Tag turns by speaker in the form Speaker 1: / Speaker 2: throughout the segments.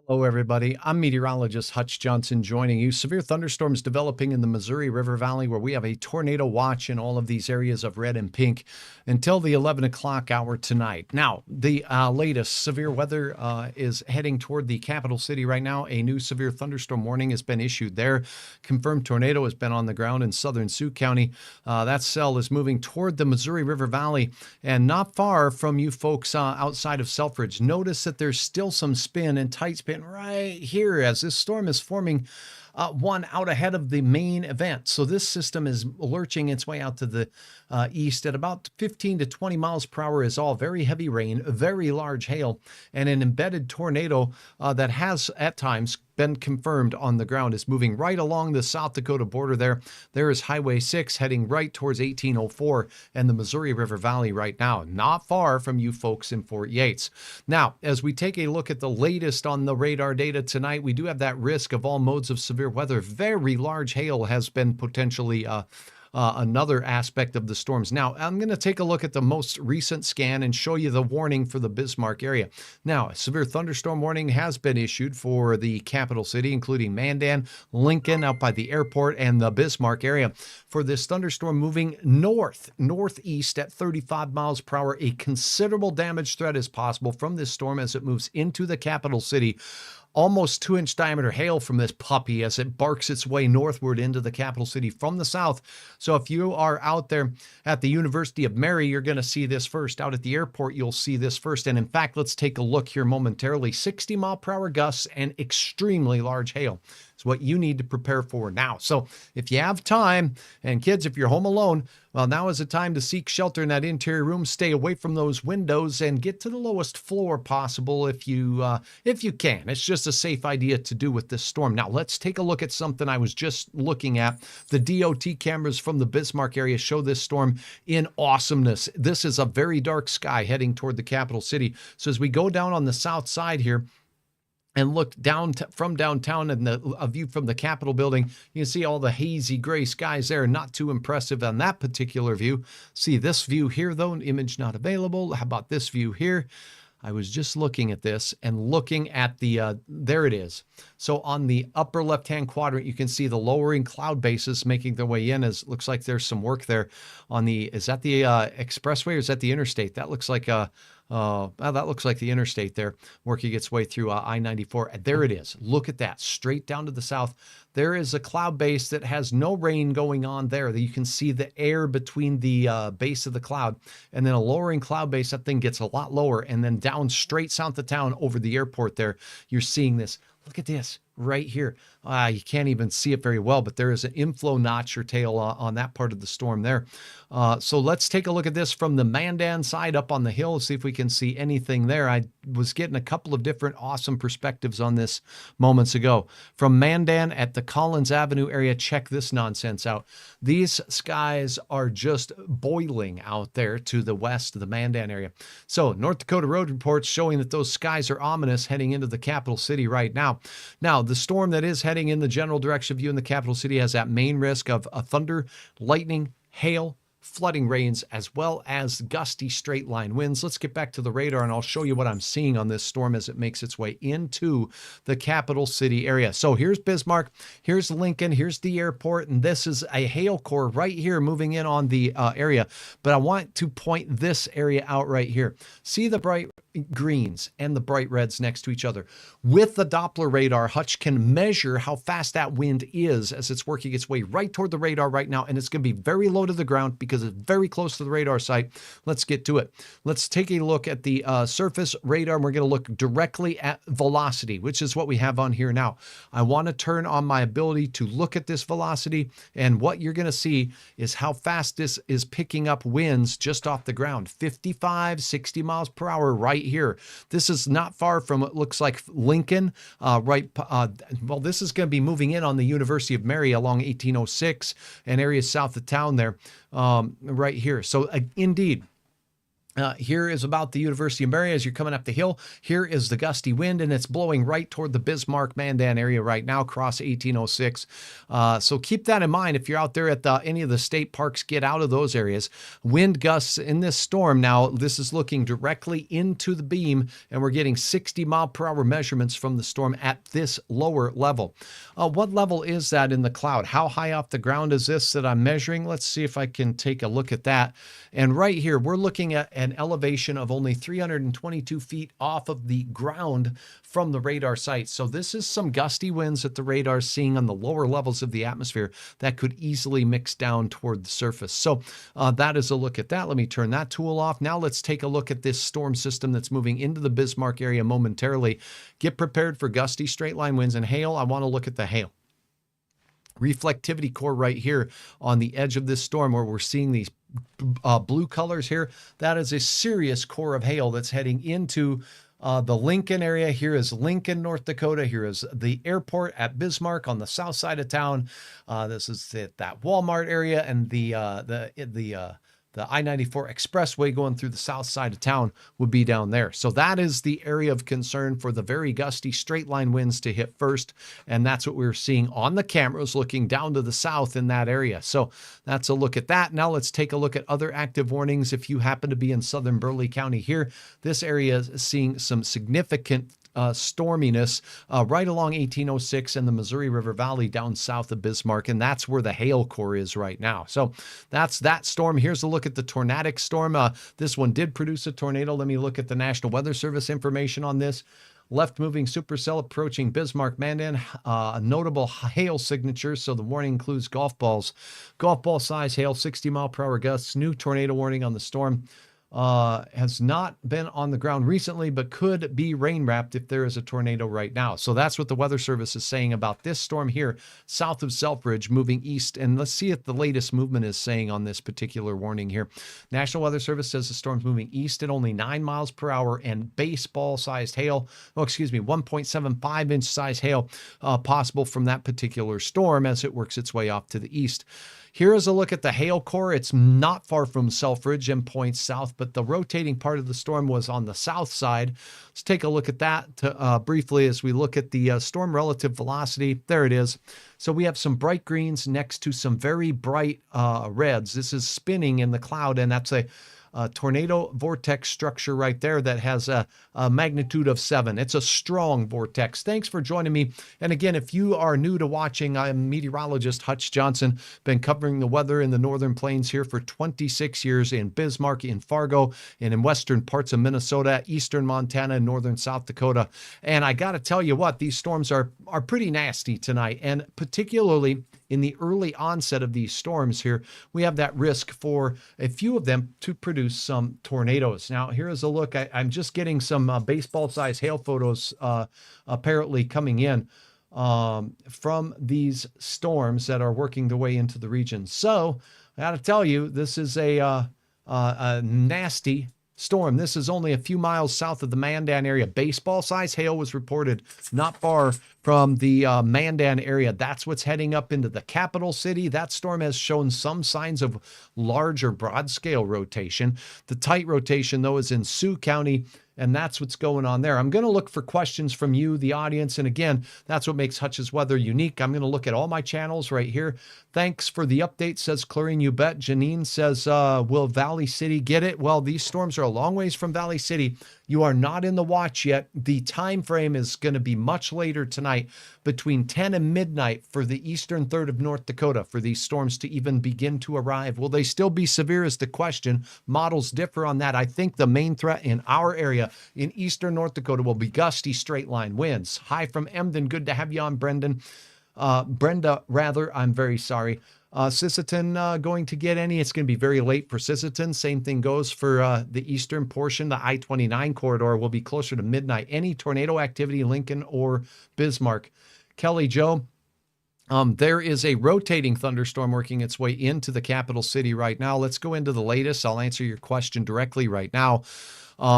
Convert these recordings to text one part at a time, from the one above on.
Speaker 1: Hello, everybody. I'm meteorologist Hutch Johnson joining you. Severe thunderstorms developing in the Missouri River Valley, where we have a tornado watch in all of these areas of red and pink until the 11 o'clock hour tonight. Now, the latest severe weather is heading toward the capital city right now. A new severe thunderstorm warning has been issued there. Confirmed tornado has been on the ground in southern Sioux County. That cell is moving toward the Missouri River Valley and not far from you folks outside of Selfridge. Notice that there's still some spin and tight spin right here as this storm is forming one out ahead of the main event. So this system is lurching its way out to the east at about 15 to 20 miles per hour is all very heavy rain, very large hail, and an embedded tornado that has at times been confirmed on the ground is moving right along the South Dakota border there. There is Highway 6 heading right towards 1804 and the Missouri River Valley right now, not far from you folks in Fort Yates. Now, as we take a look at the latest on the radar data tonight, we do have that risk of all modes of severe weather. Very large hail has been potentially another aspect of the storms. Now, I'm going to take a look at the most recent scan and show you the warning for the Bismarck area. Now, a severe thunderstorm warning has been issued for the capital city, including Mandan, Lincoln, out by the airport, and the Bismarck area. For this thunderstorm moving northeast at 35 miles per hour, a considerable damage threat is possible from this storm as it moves into the capital city. Almost 2-inch diameter hail from this puppy as it barks its way northward into the capital city from the south. So if you are out there at the University of Mary, you're going to see this first. Out at the airport, you'll see this first. And in fact, let's take a look here momentarily. 60 mile per hour gusts and extremely large hail is what you need to prepare for now. So if you have time, and kids, if you're home alone, well, now is the time to seek shelter in that interior room. Stay away from those windows and get to the lowest floor possible if you can. It's just a safe idea to do with this storm. Now, let's take a look at something I was just looking at. The DOT cameras from the Bismarck area show this storm in awesomeness. This is a very dark sky heading toward the capital city. So as we go down on the south side here, and look down from downtown and a view from the Capitol building, you can see all the hazy gray skies there. Not too impressive on that particular view. See this view here, though, image not available. How about this view here? I was just looking at this and looking at the, there it is. So on the upper left-hand quadrant, you can see the lowering cloud bases making their way in as looks like there's some work there on the, is that the expressway or is that the interstate? That looks like that looks like the interstate there, working its way through I-94. There it is. Look at that, straight down to the south. There is a cloud base that has no rain going on there. You can see the air between the base of the cloud, and then a lowering cloud base. That thing gets a lot lower, and then down straight south of town over the airport there, you're seeing this. Look at this right here. You can't even see it very well, but there is an inflow notch or tail on that part of the storm there. So let's take a look at this from the Mandan side up on the hill, see if we can see anything there. I was getting a couple of different awesome perspectives on this moments ago. From Mandan at the Collins Avenue area, check this nonsense out. These skies are just boiling out there to the west of the Mandan area. So North Dakota road reports showing that those skies are ominous heading into the capital city right now. Now, the storm that is heading in the general direction of you in the capital city has that main risk of thunder, lightning, hail, flooding rains, as well as gusty straight line winds. Let's get back to the radar and I'll show you what I'm seeing on this storm as it makes its way into the capital city area. So here's Bismarck, here's Lincoln, here's the airport, and this is a hail core right here moving in on the area. But I want to point this area out right here. See the bright greens and the bright reds next to each other. With the Doppler radar, Hutch can measure how fast that wind is as it's working its way right toward the radar right now, and it's going to be very low to the ground because it's very close to the radar site. Let's get to it. Let's take a look at the surface radar, and we're going to look directly at velocity, which is what we have on here now. I want to turn on my ability to look at this velocity, and what you're going to see is how fast this is picking up winds just off the ground. 55, 60 miles per hour right here. This is not far from what looks like Lincoln, well, this is going to be moving in on the University of Mary along 1806 and areas south of town there, right here. So indeed, Here is about the University of Mary as you're coming up the hill. Here is the gusty wind, and it's blowing right toward the Bismarck-Mandan area right now, across 1806. So keep that in mind if you're out there at any of the state parks. Get out of those areas. Wind gusts in this storm. Now, this is looking directly into the beam, and we're getting 60-mile-per-hour measurements from the storm at this lower level. What level is that in the cloud? How high off the ground is this that I'm measuring? Let's see if I can take a look at that. And right here, we're looking at an elevation of only 322 feet off of the ground from the radar site. So this is some gusty winds that the radar is seeing on the lower levels of the atmosphere that could easily mix down toward the surface. So that is a look at that. Let me turn that tool off. Now let's take a look at this storm system that's moving into the Bismarck area momentarily. Get prepared for gusty straight line winds and hail. I want to look at the hail. Reflectivity core right here on the edge of this storm where we're seeing these blue colors here. That is a serious core of hail that's heading into the Lincoln area. Here is Lincoln, North Dakota. Here is the airport at Bismarck on the south side of town. This is that Walmart area, and the I-94 expressway going through the south side of town would be down there. So that is the area of concern for the very gusty straight line winds to hit first. And that's what we're seeing on the cameras looking down to the south in that area. So that's a look at that. Now let's take a look at other active warnings. If you happen to be in southern Burleigh County here, this area is seeing some significant storminess right along 1806 and the Missouri River Valley down south of Bismarck, and that's where the hail core is right now. So that's that storm. Here's a look at the tornadic storm. This one did produce a tornado. Let me look at the National Weather Service information on this. Left-moving supercell approaching Bismarck-Mandan, notable hail signatures, so the warning includes golf balls. Golf ball size hail, 60-mile-per-hour gusts. New tornado warning on the storm. Has not been on the ground recently, but could be rain-wrapped if there is a tornado right now. So that's what the Weather Service is saying about this storm here, south of Selfridge, moving east. And let's see what the latest movement is saying on this particular warning here. National Weather Service says the storm's moving east at only 9 miles per hour and baseball-sized hail, 1.75-inch size hail possible from that particular storm as it works its way off to the east. Here is a look at the hail core. It's not far from Selfridge and points south, but the rotating part of the storm was on the south side. Let's take a look at that briefly as we look at the storm relative velocity. There it is. So we have some bright greens next to some very bright reds. This is spinning in the cloud, and that's a tornado vortex structure right there that has a magnitude of 7. It's a strong vortex. Thanks for joining me. And again, if you are new to watching, I'm meteorologist Hutch Johnson. Been covering the weather in the northern plains here for 26 years in Bismarck, in Fargo, and in western parts of Minnesota, eastern Montana, and northern South Dakota. And I got to tell you what, these storms are pretty nasty tonight, and particularly in the early onset of these storms here, we have that risk for a few of them to produce some tornadoes. Now, here is a look. I'm just getting some baseball-sized hail photos apparently coming in from these storms that are working their way into the region. So I got to tell you, this is a nasty storm. This is only a few miles south of the Mandan area. Baseball-sized hail was reported not far from the Mandan area. That's what's heading up into the capital city. That storm has shown some signs of large or broad-scale rotation. The tight rotation, though, is in Sioux County, and that's what's going on there. I'm going to look for questions from you, the audience. And again, that's what makes Hutch's Weather unique. I'm going to look at all my channels right here. Thanks for the update, says Clarine, you bet. Janine says, will Valley City get it? Well, these storms are a long ways from Valley City. You are not in the watch yet. The time frame is going to be much later tonight, between 10 and midnight for the eastern third of North Dakota, for these storms to even begin to arrive. Will they still be severe is the question. Models differ on that. I think the main threat in our area in eastern North Dakota will be gusty straight line winds. Hi from Emden. Good to have you on, Brendan. Brenda, rather. I'm very sorry. Sisseton going to get any? It's going to be very late for Sisseton. Same thing goes for the eastern portion. The I-29 corridor will be closer to midnight. Any tornado activity, Lincoln or Bismarck. Kelly Joe, there is a rotating thunderstorm working its way into the capital city right now. Let's go into the latest. I'll answer your question directly right now.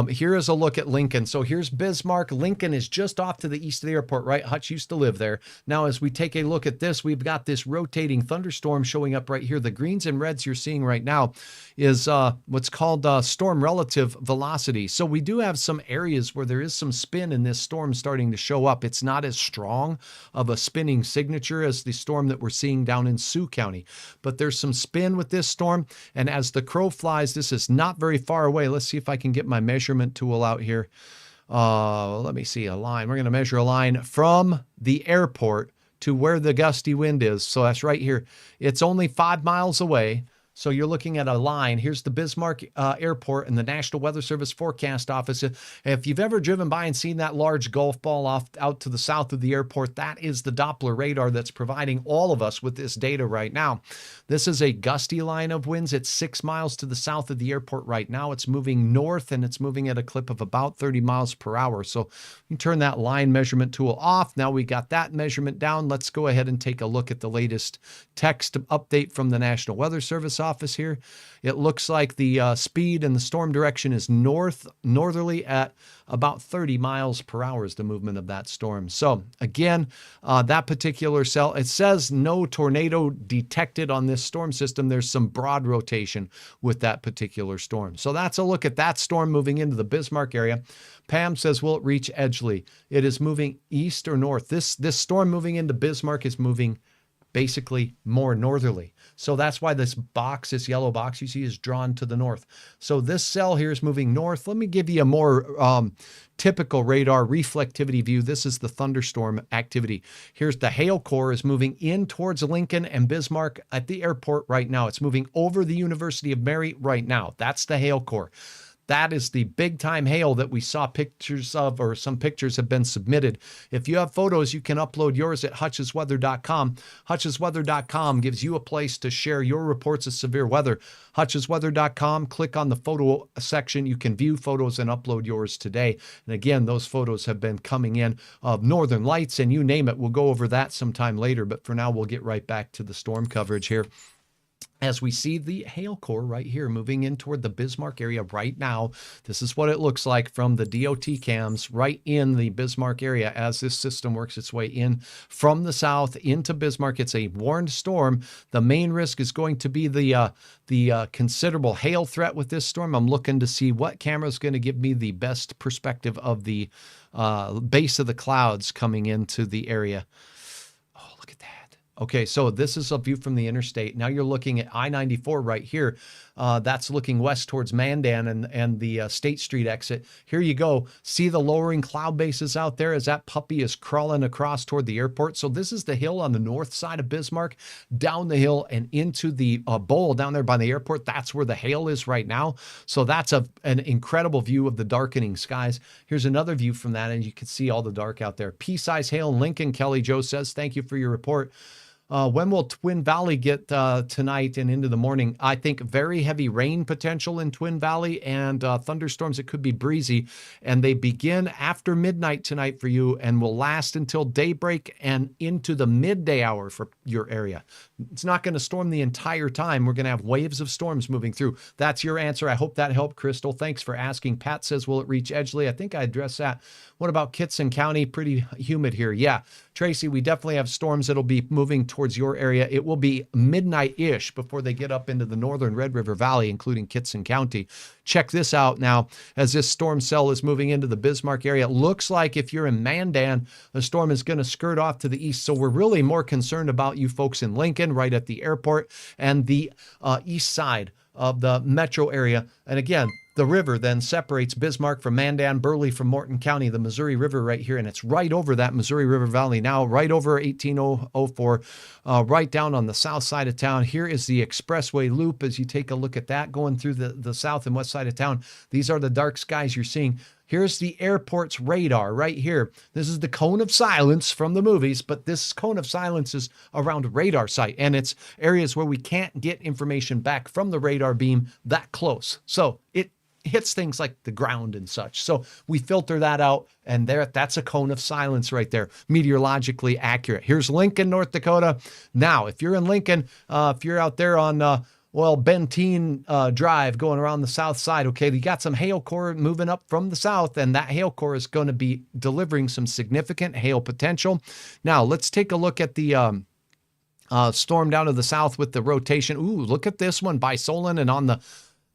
Speaker 1: Here is a look at Lincoln. So here's Bismarck. Lincoln is just off to the east of the airport, right? Hutch used to live there. Now, as we take a look at this, we've got this rotating thunderstorm showing up right here. The greens and reds you're seeing right now is what's called storm relative velocity. So we do have some areas where there is some spin in this storm starting to show up. It's not as strong of a spinning signature as the storm that we're seeing down in Sioux County, but there's some spin with this storm. And as the crow flies, this is not very far away. Let's see if I can get my measurement tool out here. Let me see a line. We're going to measure a line from the airport to where the gusty wind is. So that's right here. It's only 5 miles away. So you're looking at a line. Here's the Bismarck Airport and the National Weather Service Forecast Office. If you've ever driven by and seen that large golf ball out to the south of the airport, that is the Doppler radar that's providing all of us with this data right now. This is a gusty line of winds. It's 6 miles to the south of the airport right now. It's moving north, and it's moving at a clip of about 30 miles per hour. So you turn that line measurement tool off. Now we got that measurement down. Let's go ahead and take a look at the latest text update from the National Weather Service office here. It looks like the speed and the storm direction is northerly at about 30 miles per hour is the movement of that storm. So again, that particular cell, it says no tornado detected on this storm system. There's some broad rotation with that particular storm. So that's a look at that storm moving into the Bismarck area. Pam says, will it reach Edgeley? It is moving east or north. This storm moving into Bismarck is moving basically more northerly. So that's why this box, this yellow box you see, is drawn to the north. So this cell here is moving north. Let me give you a more typical radar reflectivity view. This is the thunderstorm activity. Here's the hail core is moving in towards Lincoln and Bismarck at the airport right now. It's moving over the University of Mary right now. That's the hail core. That is the big time hail that we saw pictures of, or some pictures have been submitted. If you have photos, you can upload yours at hutchesweather.com. Hutchesweather.com gives you a place to share your reports of severe weather. Hutchesweather.com, click on the photo section. You can view photos and upload yours today. And again, those photos have been coming in of northern lights and you name it. We'll go over that sometime later, but for now, we'll get right back to the storm coverage here. As we see the hail core right here moving in toward the Bismarck area right now. This is what it looks like from the DOT cams right in the Bismarck area as this system works its way in from the south into Bismarck. It's a warned storm. The main risk is going to be the considerable hail threat with this storm. I'm looking to see what camera is going to give me the best perspective of the base of the clouds coming into the area. Oh, look at that. Okay, so this is a view from the interstate. Now you're looking at I-94 right here. That's looking west towards Mandan and the State Street exit. Here you go. See the lowering cloud bases out there as that puppy is crawling across toward the airport. So this is the hill on the north side of Bismarck, down the hill and into the bowl down there by the airport. That's where the hail is right now. So that's an incredible view of the darkening skies. Here's another view from that, and you can see all the dark out there. Pea-size hail in Lincoln, Kelly Joe says. Thank you for your report. When will Twin Valley get tonight and into the morning? I think very heavy rain potential in Twin Valley and thunderstorms. It could be breezy, and they begin after midnight tonight for you and will last until daybreak and into the midday hour for your area. It's not going to storm the entire time. We're going to have waves of storms moving through. That's your answer. I hope that helped, Crystal. Thanks for asking. Pat says, will it reach Edgeley? I think I addressed that. What about Kitson County? Pretty humid here. Yeah, Tracy, we definitely have storms that'll be moving towards your area. It will be midnight-ish before they get up into the northern Red River Valley, including Kitson County. Check this out now as this storm cell is moving into the Bismarck area. It looks like if you're in Mandan, the storm is going to skirt off to the east. So we're really more concerned about you folks in Lincoln, right at the airport, and the east side of the metro area. And again, the river then separates Bismarck from Mandan, Burley from Morton County, the Missouri River right here, and it's right over that Missouri River Valley now, right over 1804, right down on the south side of town. Here is the expressway loop as you take a look at that going through the south and west side of town. These are the dark skies you're seeing. Here's the airport's radar right here. This is the cone of silence from the movies, but this cone of silence is around a radar site, and it's areas where we can't get information back from the radar beam that close. So it hits things like the ground and such. So we filter that out, and that's a cone of silence right there, meteorologically accurate. Here's Lincoln, North Dakota. Now, if you're in Lincoln, if you're out there on well, Benteen Drive going around the south side. Okay, you got some hail core moving up from the south, and that hail core is going to be delivering some significant hail potential. Now, let's take a look at the storm down to the south with the rotation. Ooh, look at this one by Solon, and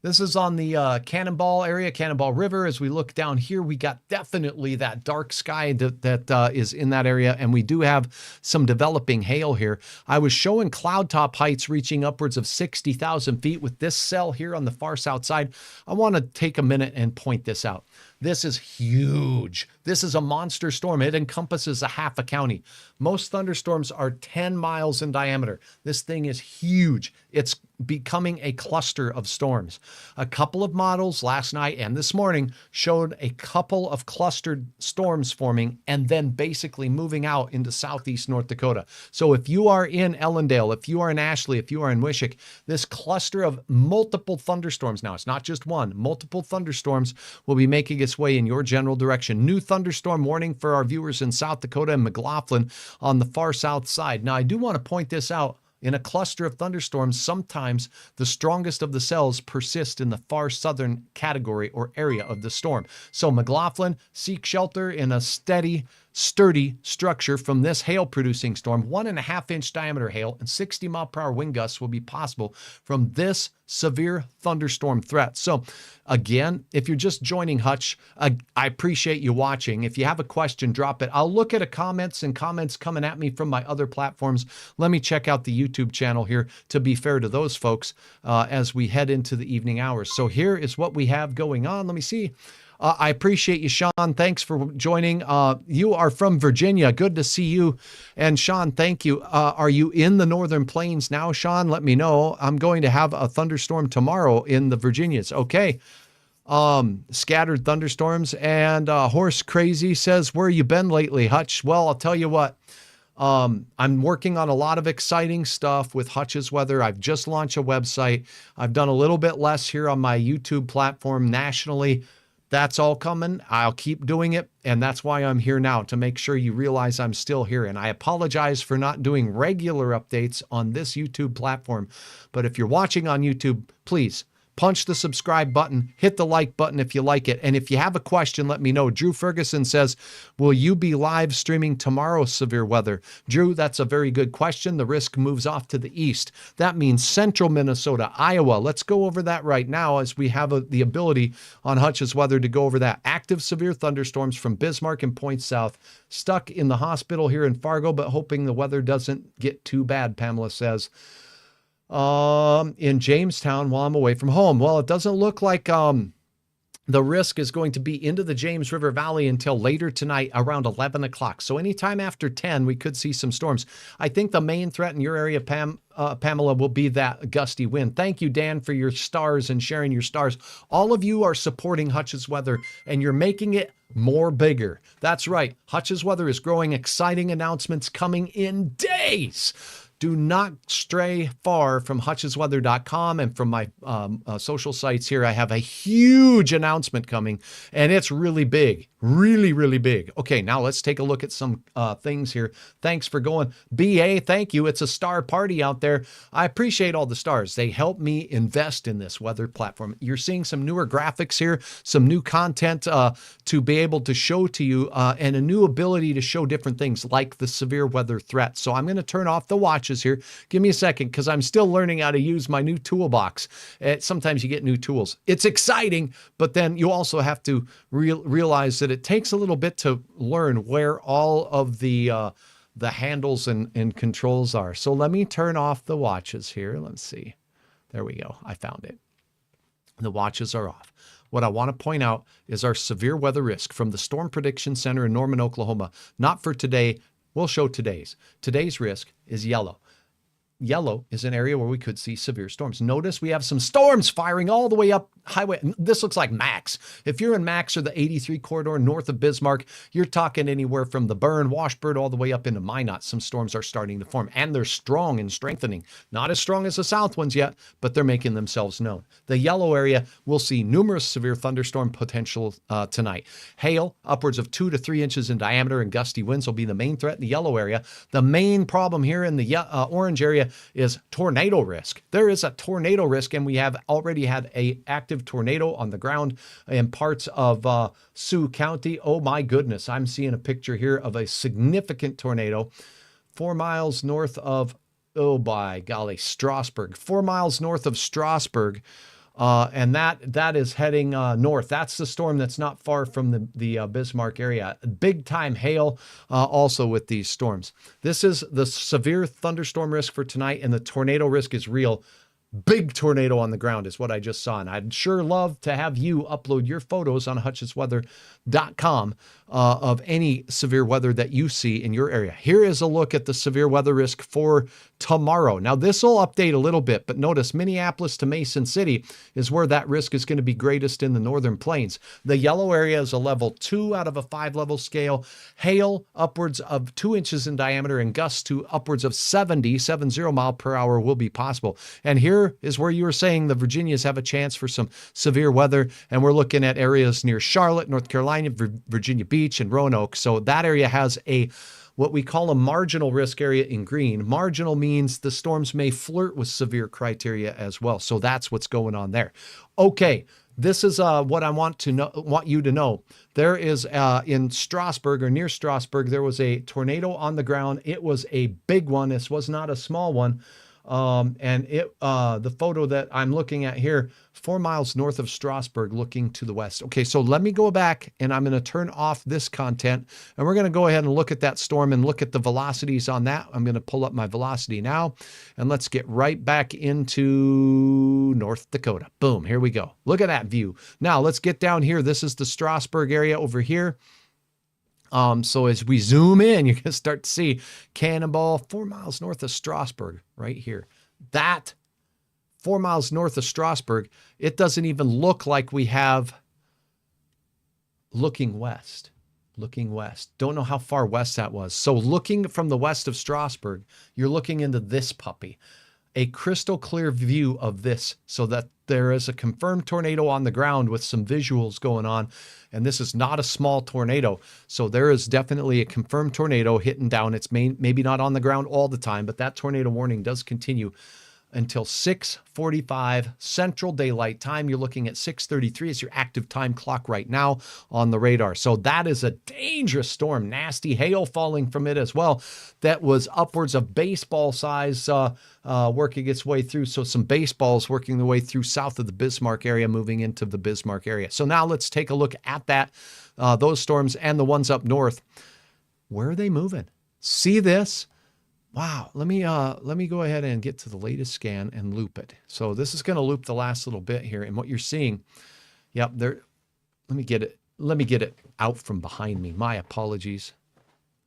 Speaker 1: this is on the Cannonball area, Cannonball River. As we look down here, we got definitely that dark sky that is in that area, and we do have some developing hail here. I was showing cloud top heights reaching upwards of 60,000 feet with this cell here on the far south side. I want to take a minute and point this out. This is huge. This is a monster storm. It encompasses a half a county. Most thunderstorms are 10 miles in diameter. This thing is huge. It's becoming a cluster of storms. A couple of models last night and this morning showed a couple of clustered storms forming and then basically moving out into southeast North Dakota. So if you are in Ellendale, if you are in Ashley, if you are in Wishick, this cluster of multiple thunderstorms, now it's not just one, multiple thunderstorms will be making its way in your general direction. New thunderstorm warning for our viewers in South Dakota and McLaughlin on the far south side. Now, I do want to point this out. In a cluster of thunderstorms, sometimes the strongest of the cells persist in the far southern category or area of the storm. So McLaughlin, seek shelter in a steady, sturdy structure from this hail-producing storm. 1.5-inch diameter hail and 60-mile-per-hour wind gusts will be possible from this severe thunderstorm threat. So again, if you're just joining Hutch, I appreciate you watching. If you have a question, drop it. I'll look at comments coming at me from my other platforms. Let me check out the YouTube channel here to be fair to those folks as we head into the evening hours. So here is what we have going on. Let me see. I appreciate you, Sean. Thanks for joining. You are from Virginia. Good to see you. And Sean, thank you. Are you in the Northern Plains now, Sean? Let me know. I'm going to have a thunderstorm tomorrow in the Virginias. Okay. Scattered thunderstorms. And Horse Crazy says, where you been lately, Hutch? Well, I'll tell you what. I'm working on a lot of exciting stuff with Hutch's Weather. I've just launched a website. I've done a little bit less here on my YouTube platform nationally. That's all coming. I'll keep doing it. And that's why I'm here now, to make sure you realize I'm still here. And I apologize for not doing regular updates on this YouTube platform. But if you're watching on YouTube, please punch the subscribe button, hit the like button if you like it. And if you have a question, let me know. Drew Ferguson says, will you be live streaming tomorrow's severe weather? Drew, that's a very good question. The risk moves off to the east. That means central Minnesota, Iowa. Let's go over that right now as we have the ability on Hutch's Weather to go over that. Active severe thunderstorms from Bismarck and Point South. Stuck in the hospital here in Fargo, but hoping the weather doesn't get too bad, Pamela says. In Jamestown while I'm away from home. Well, it doesn't look like the risk is going to be into the James River Valley until later tonight around 11 o'clock. So anytime after 10, we could see some storms. I think the main threat in your area, Pamela, will be that gusty wind. Thank you, Dan, for your stars and sharing your stars. All of you are supporting Hutch's Weather, and you're making it more bigger. That's right. Hutch's Weather is growing. Exciting announcements coming in days. Do not stray far from hutchesweather.com and from my social sites here. I have a huge announcement coming, and it's really big, really, really big. Okay, now let's take a look at some things here. Thanks for going. BA, thank you. It's a star party out there. I appreciate all the stars. They help me invest in this weather platform. You're seeing some newer graphics here, some new content to be able to show to you, and a new ability to show different things like the severe weather threat. So I'm going to turn off the watches here. Give me a second because I'm still learning how to use my new toolbox. Sometimes you get new tools. It's exciting, but then you also have to realize that it takes a little bit to learn where all of the handles and controls are. So let me turn off the watches here. Let's see. There we go. I found it. The watches are off. What I want to point out is our severe weather risk from the Storm Prediction Center in Norman, Oklahoma. Not for today. We'll show today's. Today's risk is yellow. Yellow is an area where we could see severe storms. Notice we have some storms firing all the way up highway. This looks like Max. If you're in Max or the 83 corridor north of Bismarck, you're talking anywhere from the Burn, Washburn, all the way up into Minot. Some storms are starting to form, and they're strong and strengthening. Not as strong as the south ones yet, but they're making themselves known. The yellow area will see numerous severe thunderstorm potential tonight. Hail, upwards of 2 to 3 inches in diameter, and gusty winds will be the main threat in the yellow area. The main problem here in the orange area is tornado risk. There is a tornado risk, and we have already had a active tornado on the ground in parts of Sioux County. Oh my goodness, I'm seeing a picture here of a significant tornado 4 miles north of, oh by golly, Strasburg. 4 miles north of Strasburg. And that is heading north. That's the storm that's not far from the Bismarck area. Big time hail also with these storms. This is the severe thunderstorm risk for tonight, and the tornado risk is real. Big tornado on the ground is what I just saw. And I'd sure love to have you upload your photos on hutchesweather.com of any severe weather that you see in your area. Here is a look at the severe weather risk for tomorrow. Now, this will update a little bit, but notice Minneapolis to Mason City is where that risk is going to be greatest in the northern plains. The yellow area is a level 2 out of a 5-level scale. Hail upwards of 2 inches in diameter and gusts to upwards of 70 mile per hour will be possible. And here is where you were saying the Virginias have a chance for some severe weather. And we're looking at areas near Charlotte, North Carolina, Virginia Beach, and Roanoke. So that area has what we call a marginal risk area in green. Marginal means the storms may flirt with severe criteria as well. So that's what's going on there. Okay. This is what I want you to know. There is in Strasburg or near Strasburg, there was a tornado on the ground. It was a big one. This was not a small one. And the photo that I'm looking at here, 4 miles north of Strasburg, looking to the west. Okay, so let me go back and I'm going to turn off this content, and we're going to go ahead and look at that storm and look at the velocities on that. I'm going to pull up my velocity now, and let's get right back into North Dakota. Boom, here we go. Look at that view. Now let's get down here. This is the Strasburg area over here. So as we zoom in, you can start to see Cannonball 4 miles north of Strasburg right here. That 4 miles north of Strasburg, it doesn't even look like we have looking west. Don't know how far west that was. So looking from the west of Strasburg, you're looking into this puppy. A crystal clear view of this, so that there is a confirmed tornado on the ground with some visuals going on. And this is not a small tornado. So there is definitely a confirmed tornado hitting down. It's maybe not on the ground all the time, but that tornado warning does continue until 6:45 Central Daylight Time. You're looking at 6:33 as your active time clock right now on the radar. So that is a dangerous storm. Nasty hail falling from it as well. That was upwards of baseball size working its way through. So some baseballs working their way through south of the Bismarck area, moving into the Bismarck area. So now let's take a look at that, those storms and the ones up north. Where are they moving? See this? Wow, let me go ahead and get to the latest scan and loop it. So this is going to loop the last little bit here, and what you're seeing, yep, there. Let me get it out from behind me. My apologies.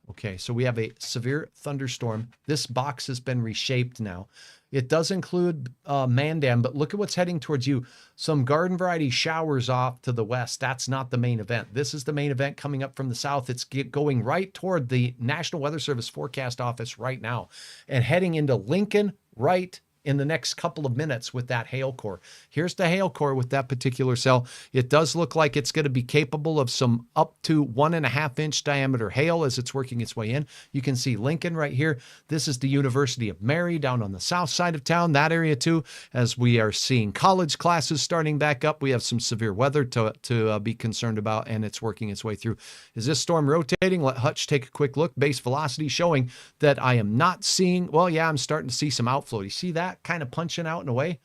Speaker 1: Okay, so we have a severe thunderstorm. This box has been reshaped now. It does include Mandan, but look at what's heading towards you. Some garden variety showers off to the west. That's not the main event. This is the main event coming up from the south. It's going right toward the National Weather Service forecast office right now and heading into Lincoln right in the next couple of minutes with that hail core. Here's the hail core with that particular cell. It does look like it's going to be capable of some up to 1.5 inch diameter hail as it's working its way in. You can see Lincoln right here. This is the University of Mary down on the south side of town, that area too. As we are seeing college classes starting back up, we have some severe weather to be concerned about, and it's working its way through. Is this storm rotating? Let Hutch take a quick look. Base velocity showing that I am not seeing, well, yeah, I'm starting to see some outflow. Do you see that? Kind of punching out and away.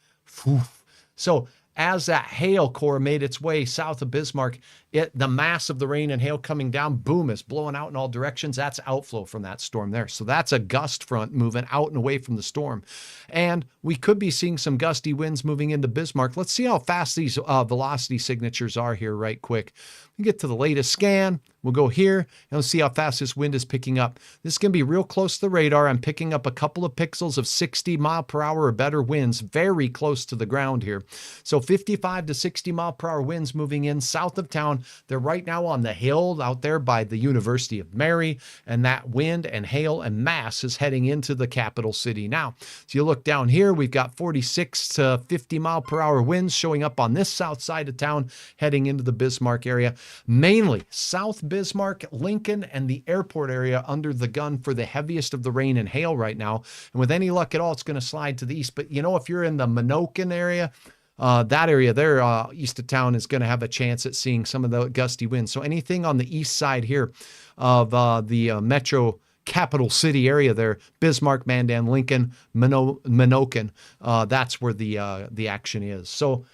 Speaker 1: So as that hail core made its way south of Bismarck, the mass of the rain and hail coming down, boom, is blowing out in all directions. That's outflow from that storm there. So that's a gust front moving out and away from the storm. And we could be seeing some gusty winds moving into Bismarck. Let's see how fast these velocity signatures are here right quick. We get to the latest scan. We'll go here and we'll see how fast this wind is picking up. This is going to be real close to the radar. I'm picking up a couple of pixels of 60 mile per hour or better winds, very close to the ground here. So 55 to 60 mile per hour winds moving in south of town. They're right now on the hill out there by the University of Mary, and that wind and hail and mass is heading into the capital city now. So you look down here, we've got 46 to 50 mile per hour winds showing up on this south side of town, heading into the Bismarck area, mainly South Bismarck, Lincoln, and the airport area under the gun for the heaviest of the rain and hail right now. And with any luck at all, it's going to slide to the east. But you know, if you're in the Minokan area, that area there, east of town, is going to have a chance at seeing some of the gusty winds. So anything on the east side here of the metro capital city area there, Bismarck, Mandan, Lincoln, Minokan, that's where the action is. So,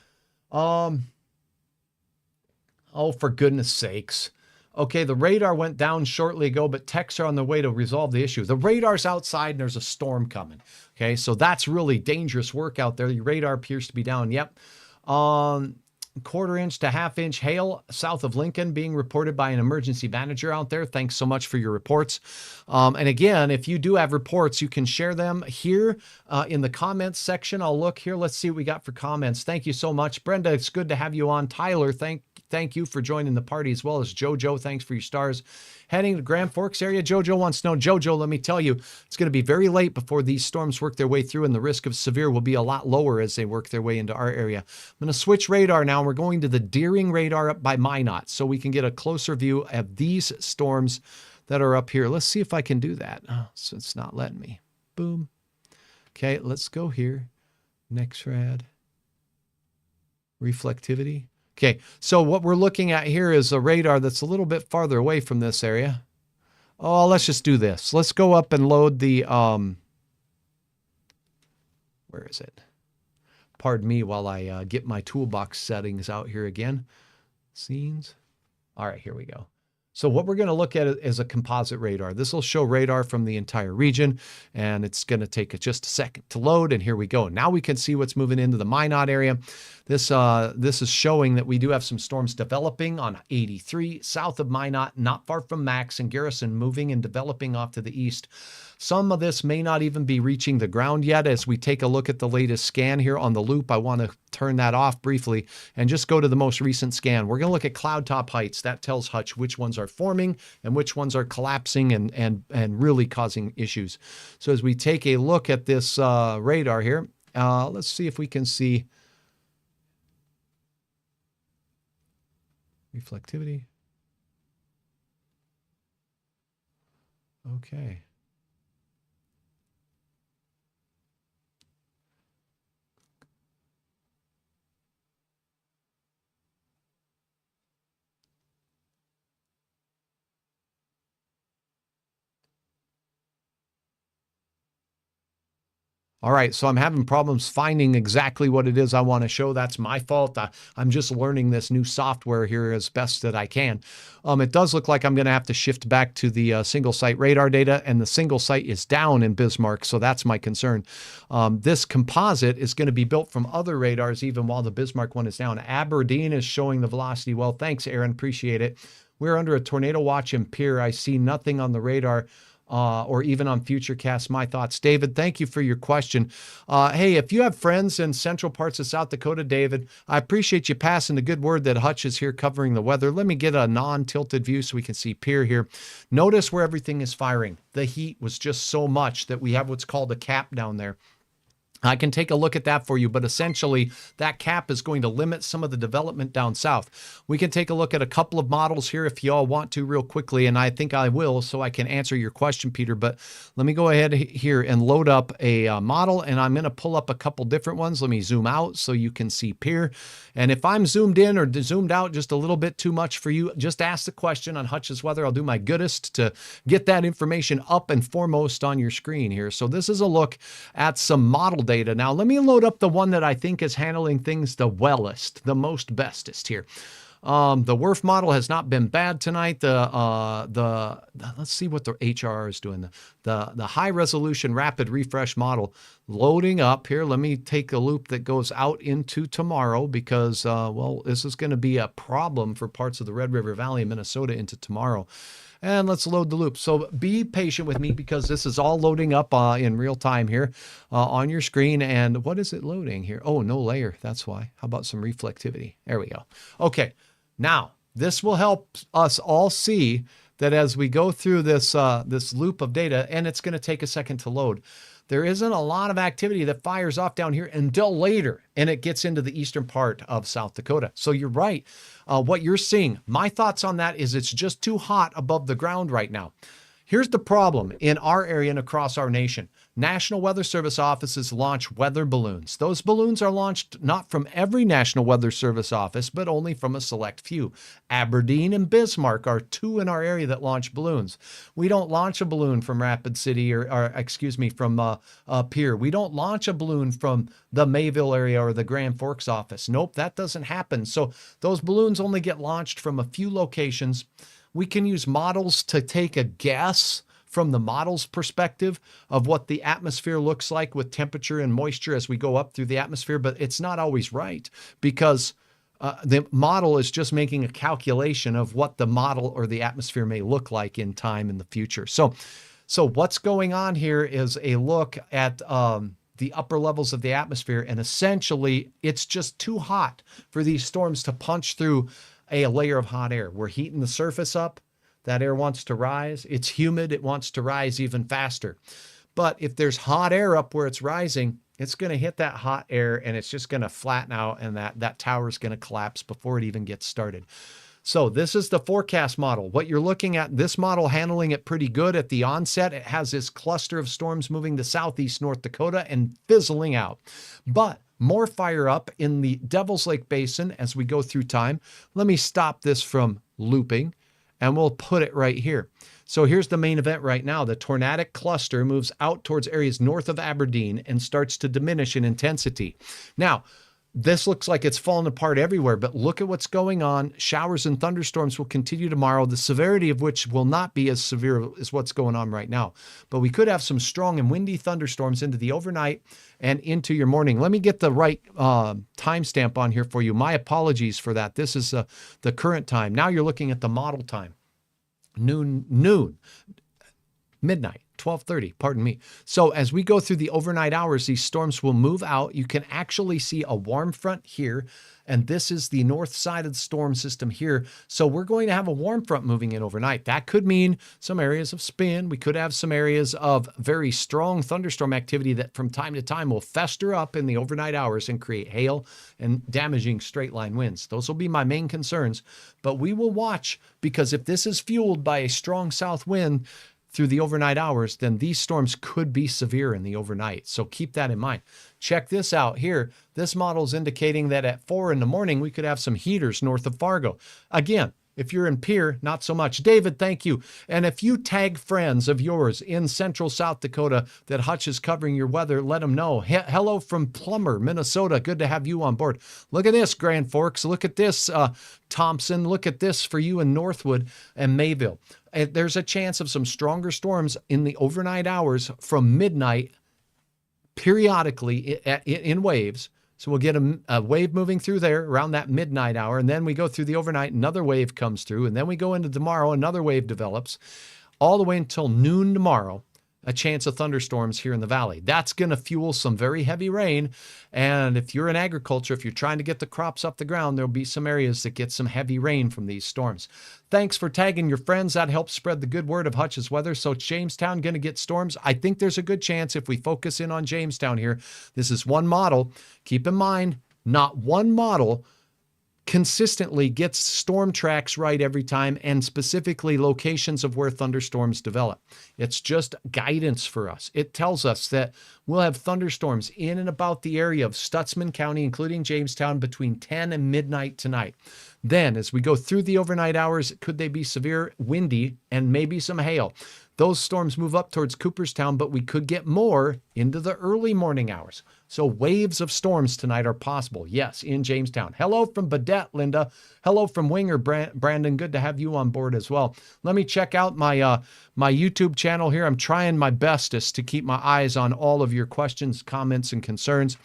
Speaker 1: oh, for goodness sakes. Okay, the radar went down shortly ago, but techs are on their way to resolve the issue. The radar's outside and there's a storm coming. Okay, so that's really dangerous work out there. The radar appears to be down. Yep. Quarter-inch to half-inch hail south of Lincoln being reported by an emergency manager out there. Thanks so much for your reports. And again, if you do have reports, you can share them here in the comments section. I'll look here. Let's see what we got for comments. Thank you so much. Brenda, it's good to have you on. Tyler, thank you for joining the party, as well as Jojo. Thanks for your stars. Heading to Grand Forks area, Jojo wants to know. Jojo, let me tell you, it's going to be very late before these storms work their way through, and the risk of severe will be a lot lower as they work their way into our area. I'm going to switch radar now. We're going to the Deering radar up by Minot, so we can get a closer view of these storms that are up here. Let's see if I can do that. Oh, so it's not letting me. Boom. Okay, let's go here. Next rad. Reflectivity. Okay, so what we're looking at here is a radar that's a little bit farther away from this area. Oh, let's just do this. Let's go up and load the, where is it? Pardon me while I get my toolbox settings out here again. Scenes. All right, here we go. So what we're going to look at is a composite radar. This will show radar from the entire region, and it's going to take just a second to load, and here we go. Now we can see what's moving into the Minot area. This is showing that we do have some storms developing on 83 south of Minot, not far from Max and Garrison, moving and developing off to the east. Some of this may not even be reaching the ground yet. As we take a look at the latest scan here on the loop, I want to turn that off briefly and just go to the most recent scan. We're going to look at cloud top heights. That tells Hutch which ones are forming and which ones are collapsing and really causing issues. So as we take a look at this radar here, let's see if we can see reflectivity. Okay. All right, so I'm having problems finding exactly what it is I want to show. That's my fault. I'm just learning this new software here as best that I can. It does look like I'm going to have to shift back to the single site radar data, and the single site is down in Bismarck, so that's my concern. This composite is going to be built from other radars even while the Bismarck one is down. Aberdeen is showing the velocity well. Thanks, Aaron. Appreciate it. We're under a tornado watch in Pierre. I see nothing on the radar. Or even on Futurecast. My thoughts. David, thank you for your question. Hey, if you have friends in central parts of South Dakota, David, I appreciate you passing the good word that Hutch is here covering the weather. Let me get a non-tilted view so we can see Pierre here. Notice where everything is firing. The heat was just so much that we have what's called a cap down there. I can take a look at that for you, but essentially that cap is going to limit some of the development down south. We can take a look at a couple of models here if you all want to real quickly, and I think I will so I can answer your question, Peter, but let me go ahead here and load up a model, and I'm going to pull up a couple different ones. Let me zoom out so you can see Pierre, and if I'm zoomed in or zoomed out just a little bit too much for you, just ask the question on Hutch's weather. I'll do my goodest to get that information up and foremost on your screen here. So this is a look at some model data. Now, let me load up the one that I think is handling things the wellest, the most bestest here. The WRF model has not been bad tonight. Let's see what the HRR is doing. The high resolution rapid refresh model loading up here. Let me take a loop that goes out into tomorrow because, well, this is going to be a problem for parts of the Red River Valley in Minnesota into tomorrow. And let's load the loop. So be patient with me because this is all loading up in real time here on your screen. And what is it loading here? Oh, no layer. That's why. How about some reflectivity? There we go. Okay. Now, this will help us all see that as we go through this, this loop of data, and it's going to take a second to load, there isn't a lot of activity that fires off down here until later, and it gets into the eastern part of South Dakota. So you're right. What you're seeing, my thoughts on that is it's just too hot above the ground right now. Here's the problem in our area and across our nation. National Weather Service offices launch weather balloons. Those balloons are launched not from every National Weather Service office, but only from a select few. Aberdeen and Bismarck are two in our area that launch balloons. We don't launch a balloon from Rapid City or excuse me, from up here. We don't launch a balloon from the Mayville area or the Grand Forks office. Nope, that doesn't happen. So those balloons only get launched from a few locations. We can use models to take a guess from the model's perspective of what the atmosphere looks like with temperature and moisture as we go up through the atmosphere, but it's not always right because the model is just making a calculation of what the model or the atmosphere may look like in time in the future. So what's going on here is a look at the upper levels of the atmosphere, and essentially it's just too hot for these storms to punch through a layer of hot air. We're heating the surface up. That air wants to rise. It's humid. It wants to rise even faster. But if there's hot air up where it's rising, it's going to hit that hot air and it's just going to flatten out, and that tower is going to collapse before it even gets started. So this is the forecast model. What you're looking at, this model handling it pretty good at the onset. It has this cluster of storms moving to southeast North Dakota and fizzling out. But more fire up in the Devil's Lake Basin as we go through time. Let me stop this from looping and we'll put it right here. So here's the main event right now. The tornadic cluster moves out towards areas north of Aberdeen and starts to diminish in intensity. Now, this looks like it's falling apart everywhere, but look at what's going on. Showers and thunderstorms will continue tomorrow, the severity of which will not be as severe as what's going on right now. But we could have some strong and windy thunderstorms into the overnight and into your morning. Let me get the right timestamp on here for you. My apologies for that. This is the current time. Now you're looking at the model time. Midnight. 12:30, pardon me. So as we go through the overnight hours, these storms will move out. You can actually see a warm front here, and this is the north side of the storm system here. So we're going to have a warm front moving in overnight. That could mean some areas of spin. We could have some areas of very strong thunderstorm activity that from time to time will fester up in the overnight hours and create hail and damaging straight line winds. Those will be my main concerns, but we will watch, because if this is fueled by a strong south wind through the overnight hours, then these storms could be severe in the overnight. So keep that in mind. Check this out here. This model is indicating that at 4 in the morning, we could have some heaters north of Fargo. Again, if you're in Pierre, not so much. David, thank you. And if you tag friends of yours in central South Dakota that Hutch is covering your weather, let them know. Hello from Plummer, Minnesota. Good to have you on board. Look at this, Grand Forks. Look at this, Thompson. Look at this for you in Northwood and Mayville. There's a chance of some stronger storms in the overnight hours from midnight, periodically in waves. So we'll get a wave moving through there around that midnight hour, and then we go through the overnight, another wave comes through, and then we go into tomorrow, another wave develops, all the way until noon tomorrow, a chance of thunderstorms here in the valley. That's going to fuel some very heavy rain, and if you're in agriculture, if you're trying to get the crops up the ground, there'll be some areas that get some heavy rain from these storms. Thanks for tagging your friends. That helps spread the good word of Hutch's weather. So Jamestown going to get storms. I think there's a good chance if we focus in on Jamestown here. This is one model. Keep in mind, not one model consistently gets storm tracks right every time, and specifically locations of where thunderstorms develop. It's just guidance for us. It tells us that we'll have thunderstorms in and about the area of Stutsman County, including Jamestown, between 10 and midnight tonight. Then as we go through the overnight hours, could they be severe, windy, and maybe some hail? Those storms move up towards Cooperstown, but we could get more into the early morning hours. So waves of storms tonight are possible. Yes, in Jamestown. Hello from Badette, Linda. Hello from Winger, Brandon. Good to have you on board as well. Let me check out my my YouTube channel here. I'm trying my bestest to keep my eyes on all of your questions, comments, and concerns.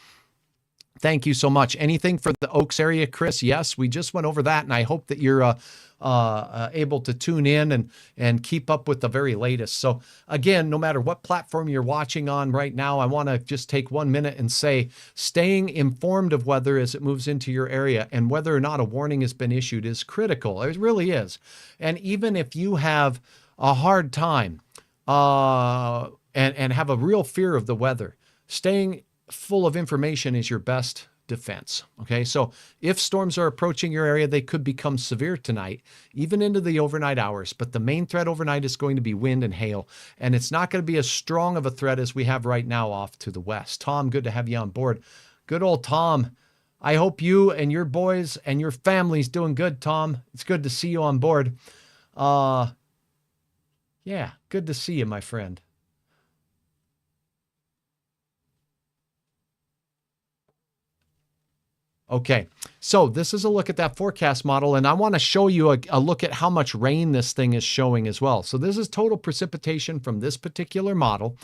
Speaker 1: Thank you so much. Anything for the Oaks area, Chris? Yes, we just went over that, and I hope that you're able to tune in and keep up with the very latest. So again, no matter what platform you're watching on right now, I want to just take 1 minute and say, staying informed of weather as it moves into your area and whether or not a warning has been issued is critical. It really is. And even if you have a hard time and have a real fear of the weather, staying full of information is your best defense. Okay, so if storms are approaching your area, they could become severe tonight, even into the overnight hours. But the main threat overnight is going to be wind and hail, and it's not going to be as strong of a threat as we have right now off to the west. Tom, good to have you on board. Good old Tom. I hope you and your boys and your family's doing good, Tom. It's good to see you on board. Yeah, good to see you, my friend. Okay, so this is a look at that forecast model, and I want to show you a look at how much rain this thing is showing as well. So this is total precipitation from this particular model,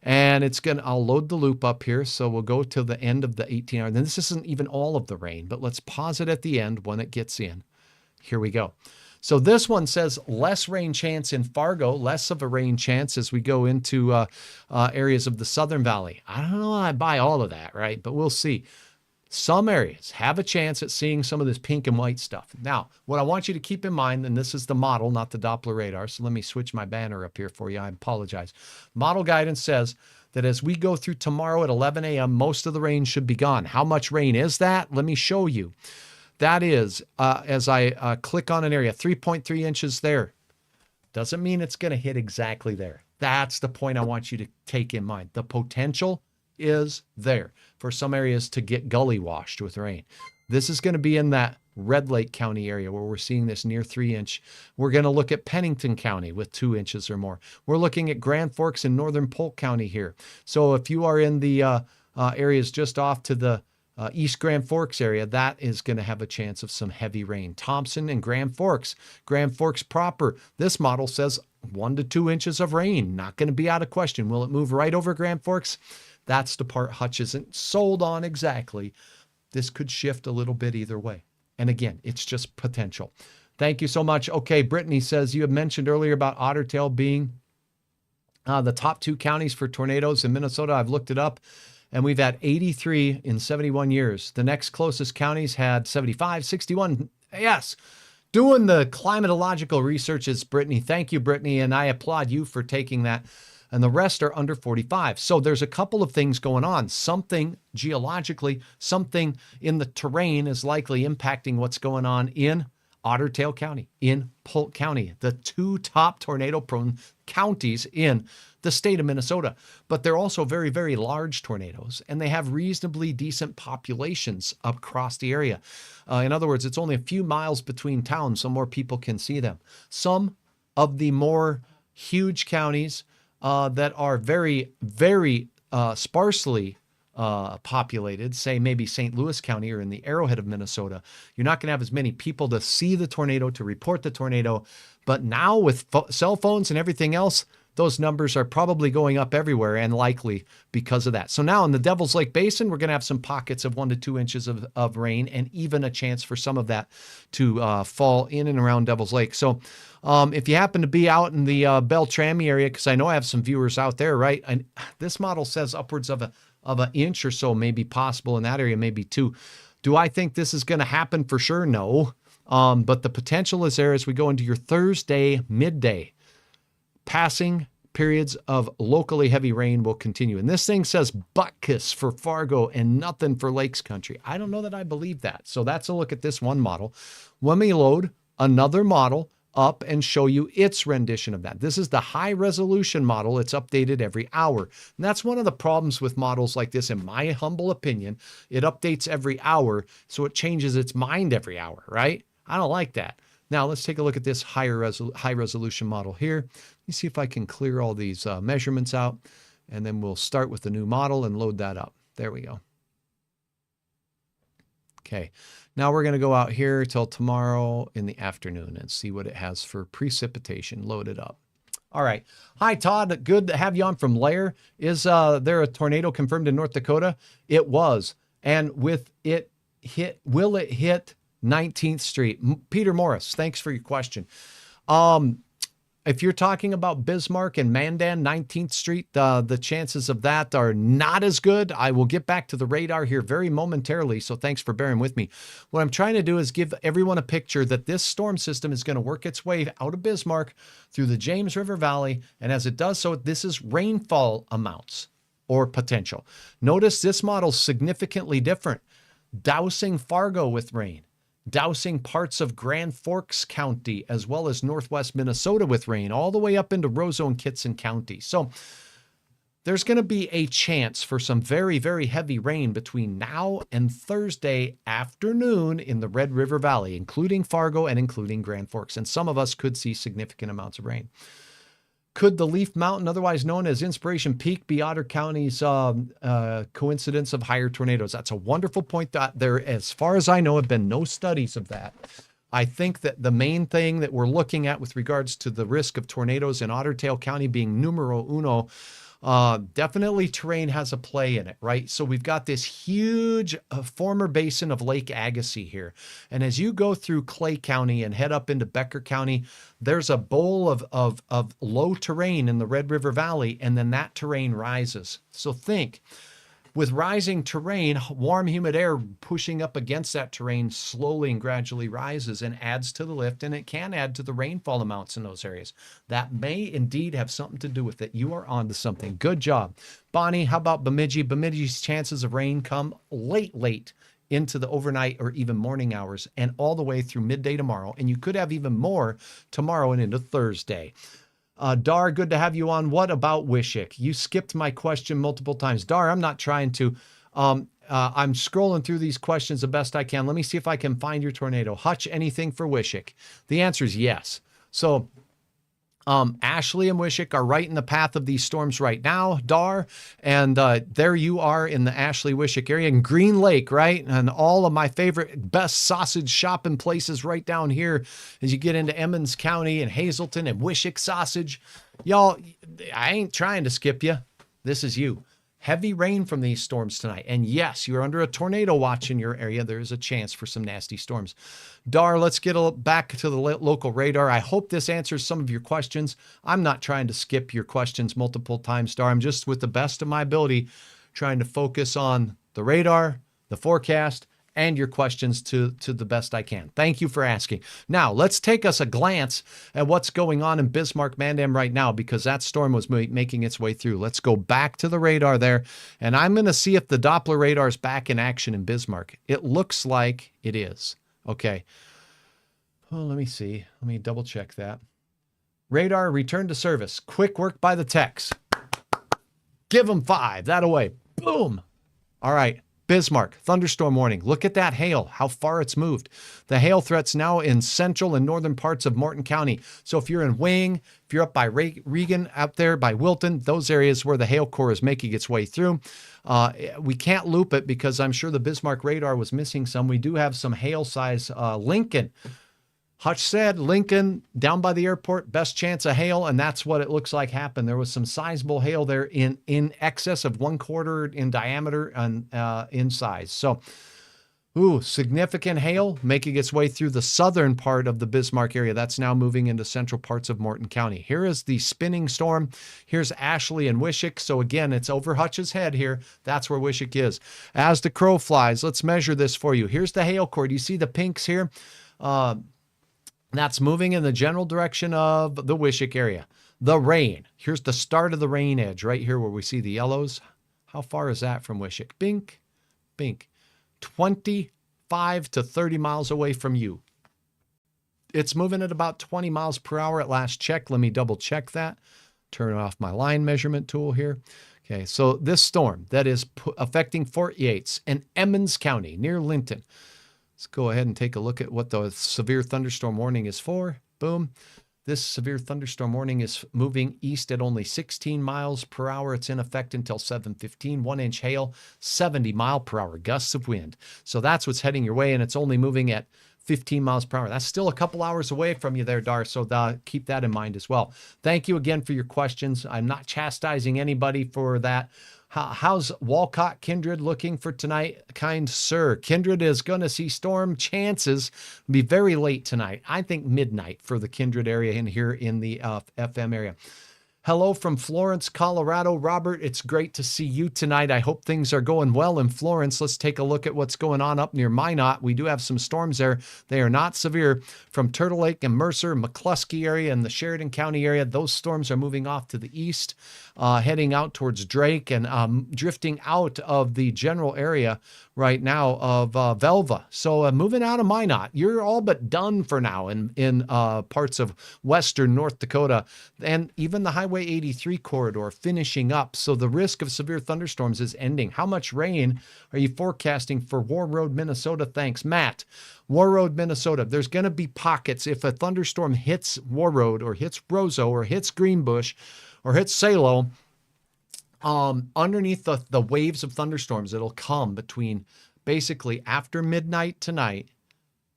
Speaker 1: and I'll load the loop up here, so we'll go to the end of the 18 hours. And this isn't even all of the rain, but let's pause it at the end when it gets in. Here we go. So this one says less rain chance in Fargo, less of a rain chance as we go into areas of the Southern Valley. I don't know I buy all of that, right? But we'll see. Some areas have a chance at seeing some of this pink and white stuff. Now, what I want you to keep in mind, and this is the model, not the Doppler radar, so let me switch my banner up here for you. I apologize. Model guidance says that as we go through tomorrow at 11 a.m., most of the rain should be gone. How much rain is that? Let me show you. That is, as I click on an area, 3.3 inches there. Doesn't mean it's going to hit exactly there. That's the point I want you to take in mind. The potential is there for some areas to get gully washed with rain. This is going to be in that Red Lake County area where we're seeing this near 3 inch. We're going to look at Pennington County with 2 inches or more. We're looking at Grand Forks and Northern Polk County here. So if you are in the areas just off to the East Grand Forks area, that is going to have a chance of some heavy rain. Thompson and Grand Forks proper, this model says 1 to 2 inches of rain. Not going to be out of question. Will it move right over Grand Forks? That's the part Hutch isn't sold on exactly. This could shift a little bit either way. And again, it's just potential. Thank you so much. Okay, Brittany says, you had mentioned earlier about Otter Tail being the top 2 counties for tornadoes in Minnesota. I've looked it up, and we've had 83 in 71 years. The next closest counties had 75, 61. Yes, doing the climatological research is Brittany. Thank you, Brittany, and I applaud you for taking that. And the rest are under 45. So there's a couple of things going on. Something geologically, something in the terrain is likely impacting what's going on in Otter Tail County, in Polk County, the 2 top tornado-prone counties in the state of Minnesota. But they're also very, very large tornadoes, and they have reasonably decent populations across the area. In other words, it's only a few miles between towns, so more people can see them. Some of the more huge counties that are very, very sparsely populated, say maybe St. Louis County or in the Arrowhead of Minnesota, you're not going to have as many people to see the tornado, to report the tornado. But now with cell phones and everything else, those numbers are probably going up everywhere and likely because of that. So now in the Devil's Lake Basin, we're going to have some pockets of 1 to 2 inches of rain and even a chance for some of that to fall in and around Devil's Lake. So if you happen to be out in the Beltrami area, because I know I have some viewers out there, right? And this model says upwards of an inch or so may be possible in that area, maybe 2. Do I think this is going to happen for sure? No. But the potential is there as we go into your Thursday midday. Passing periods of locally heavy rain will continue. And this thing says Butkus for Fargo and nothing for Lakes Country. I don't know that I believe that. So that's a look at this one model. Let me load another model up and show you its rendition of that. This is the high resolution model. It's updated every hour. And that's one of the problems with models like this, in my humble opinion. It updates every hour, so it changes its mind every hour, right? I don't like that. Now let's take a look at this high resolution model here. Let me see if I can clear all these measurements out, and then we'll start with the new model and load that up. There we go. Okay, now we're going to go out here till tomorrow in the afternoon and see what it has for precipitation loaded up. All right. Hi, Todd. Good to have you on from Lair. Is there a tornado confirmed in North Dakota? It was. And will it hit 19th Street? Peter Morris, thanks for your question. If you're talking about Bismarck and Mandan, 19th Street, the chances of that are not as good. I will get back to the radar here very momentarily, so thanks for bearing with me. What I'm trying to do is give everyone a picture that this storm system is going to work its way out of Bismarck through the James River Valley, and as it does so, this is rainfall amounts or potential. Notice this model's significantly different, dousing Fargo with rain, dousing parts of Grand Forks County as well as northwest Minnesota with rain, all the way up into Roseau and Kitson County. So there's going to be a chance for some very, very heavy rain between now and Thursday afternoon in the Red River Valley, including Fargo and including Grand Forks. And some of us could see significant amounts of rain. Could the Leaf Mountain, otherwise known as Inspiration Peak, be Otter County's coincidence of higher tornadoes? That's a wonderful point. That there, as far as I know, have been no studies of that. I think that the main thing that we're looking at with regards to the risk of tornadoes in Otter Tail County being numero uno, definitely terrain has a play in it, right? So we've got this huge former basin of Lake Agassiz here. And as you go through Clay County and head up into Becker County, there's a bowl of low terrain in the Red River Valley, and then that terrain rises. So think, with rising terrain, warm, humid air pushing up against that terrain slowly and gradually rises and adds to the lift, and it can add to the rainfall amounts in those areas. That may indeed have something to do with it. You are onto something. Good job. Bonnie, how about Bemidji? Bemidji's chances of rain come late into the overnight or even morning hours and all the way through midday tomorrow, and you could have even more tomorrow and into Thursday. Dar, good to have you on. What about Wishick? You skipped my question multiple times. Dar, I'm not trying to. I'm scrolling through these questions the best I can. Let me see if I can find your tornado. Hutch, anything for Wishick? The answer is yes. So Ashley and Wishick are right in the path of these storms right now, Dar. And there you are in the Ashley Wishick area in Green Lake, right? And all of my favorite, best sausage shopping places right down here as you get into Emmons County and Hazleton and Wishick sausage. Y'all, I ain't trying to skip you. This is you. Heavy rain from these storms tonight. And yes, you're under a tornado watch in your area. There is a chance for some nasty storms. Dar, let's get back to the local radar. I hope this answers some of your questions. I'm not trying to skip your questions multiple times, Dar. I'm just, with the best of my ability, trying to focus on the radar, the forecast, and your questions to the best I can. Thank you for asking. Now, let's take us a glance at what's going on in Bismarck, Mandan right now, because that storm was making its way through. Let's go back to the radar there, and I'm going to see if the Doppler radar is back in action in Bismarck. It looks like it is. Okay. Well, let me see. Let me double check that. Radar returned to service. Quick work by the techs. Give them 5. That away. Boom. All right. Bismarck, thunderstorm warning. Look at that hail, how far it's moved. The hail threat's now in central and northern parts of Morton County. So if you're in Wing, if you're up by Regan, out there by Wilton, those areas where the hail core is making its way through. We can't loop it because I'm sure the Bismarck radar was missing some. We do have some hail size. Lincoln. Hutch said Lincoln down by the airport, best chance of hail, and that's what it looks like happened. There was some sizable hail there in excess of 1/4 in diameter and in size. So, significant hail making its way through the southern part of the Bismarck area. That's now moving into central parts of Morton County. Here is the spinning storm. Here's Ashley and Wishick. So again, it's over Hutch's head here. That's where Wishick is. As the crow flies, let's measure this for you. Here's the hail core. Do you see the pinks here? That's moving in the general direction of the Wishick area. The rain. Here's the start of the rain edge right here where we see the yellows. How far is that from Wishick? Bink, bink. 25 to 30 miles away from you. It's moving at about 20 miles per hour at last check. Let me double check that. Turn off my line measurement tool here. Okay, so this storm that is affecting Fort Yates and Emmons County near Linton. Let's go ahead and take a look at what the severe thunderstorm warning is for. Boom. This severe thunderstorm warning is moving east at only 16 miles per hour. It's in effect until 7:15. 1-inch hail, 70-mile-per-hour gusts of wind. So that's what's heading your way, and it's only moving at 15 miles per hour. That's still a couple hours away from you there, Dar, so keep that in mind as well. Thank you again for your questions. I'm not chastising anybody for that. How's Walcott Kindred looking for tonight? Kind sir, Kindred is going to see storm chances be very late tonight. I think midnight for the Kindred area in here in the FM area. Hello from Florence, Colorado. Robert, it's great to see you tonight. I hope things are going well in Florence. Let's take a look at what's going on up near Minot. We do have some storms there. They are not severe. From Turtle Lake and Mercer, McCluskey area and the Sheridan County area, those storms are moving off to the east, heading out towards Drake and drifting out of the general area right now of Velva. So moving out of Minot. You're all but done for now in parts of western North Dakota and even the Highway 83 corridor finishing up. So the risk of severe thunderstorms is ending. How much rain are you forecasting for War Road, Minnesota? Thanks, Matt. War Road, Minnesota. There's going to be pockets. If a thunderstorm hits War Road or hits Roseau or hits Greenbush or hits Salo, underneath the waves of thunderstorms, it'll come between basically after midnight tonight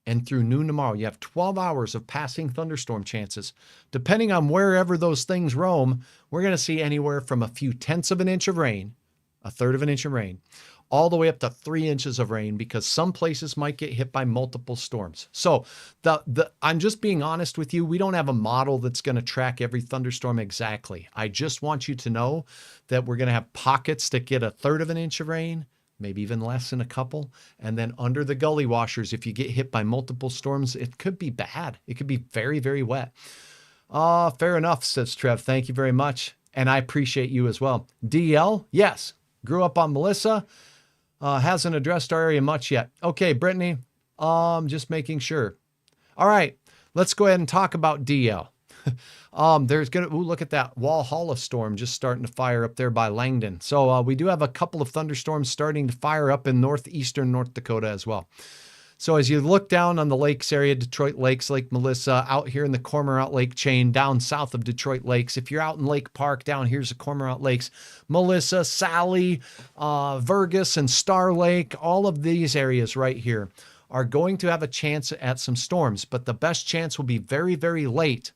Speaker 1: and through noon tomorrow. You have 12 hours of passing thunderstorm chances. Depending on wherever those things roam, we're going to see anywhere from a few tenths of an inch of rain, a third of an inch of rain, all the way up to 3 inches of rain, because some places might get hit by multiple storms. So I'm just being honest with you. We don't have a model that's going to track every thunderstorm exactly. I just want you to know that we're going to have pockets that get a third of an inch of rain, maybe even less than a couple. And then under the gully washers, if you get hit by multiple storms, it could be bad. It could be very, very wet. Fair enough, says Trev. Thank you very much. And I appreciate you as well. DL, yes. Grew up on Melissa. Hasn't addressed our area much yet. Okay, Brittany, just making sure. All right, let's go ahead and talk about DL. There's going to, look at that Walhalla storm just starting to fire up there by Langdon. So we do have a couple of thunderstorms starting to fire up in northeastern North Dakota as well. So as you look down on the lakes area, Detroit Lakes, Lake Melissa, out here in the Cormorant Lake chain, down south of Detroit Lakes. If you're out in Lake Park, down here's the Cormorant Lakes, Melissa, Sally, Vergus, and Star Lake, all of these areas right here are going to have a chance at some storms, but the best chance will be very, very late.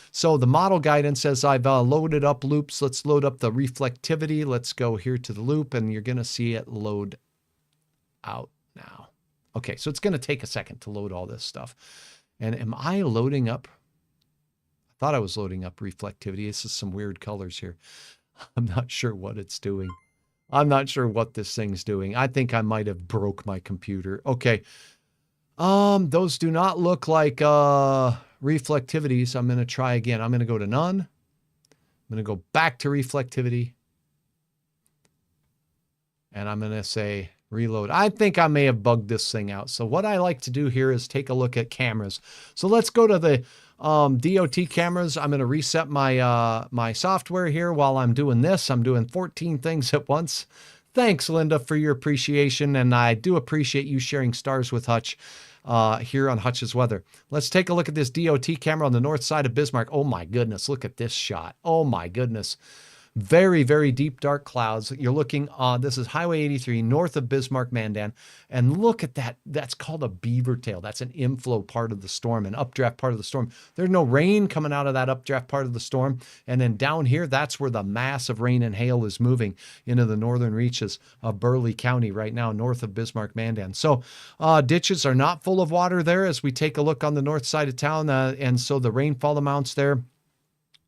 Speaker 1: So the model guidance says I've loaded up loops. Let's load up the reflectivity. Let's go here to the loop, and you're going to see it load out now. Okay, so it's going to take a second to load all this stuff. And am I loading up? I thought I was loading up reflectivity. This is some weird colors here. I'm not sure what it's doing. I'm not sure what this thing's doing. I think I might have broke my computer. Okay. Those do not look like reflectivity, so I'm going to try again. I'm going to go to none. I'm going to go back to reflectivity. And I'm going to say reload. I think I may have bugged this thing out. So what I like to do here is take a look at cameras. So let's go to the DOT cameras. I'm going to reset my my software here while I'm doing this. I'm doing 14 things at once. Thanks, Linda, for your appreciation, and I do appreciate you sharing stars with Hutch here on Hutch's Weather. Let's take a look at this DOT camera on the north side of Bismarck. Oh my goodness, look at this shot. Oh my goodness. Very, very deep, dark clouds. You're looking, this is Highway 83 north of Bismarck, Mandan. And look at that. That's called a beaver tail. That's an inflow part of the storm, an updraft part of the storm. There's no rain coming out of that updraft part of the storm. And then down here, that's where the mass of rain and hail is moving into the northern reaches of Burleigh County right now, north of Bismarck, Mandan. So ditches are not full of water there as we take a look on the north side of town. And so the rainfall amounts there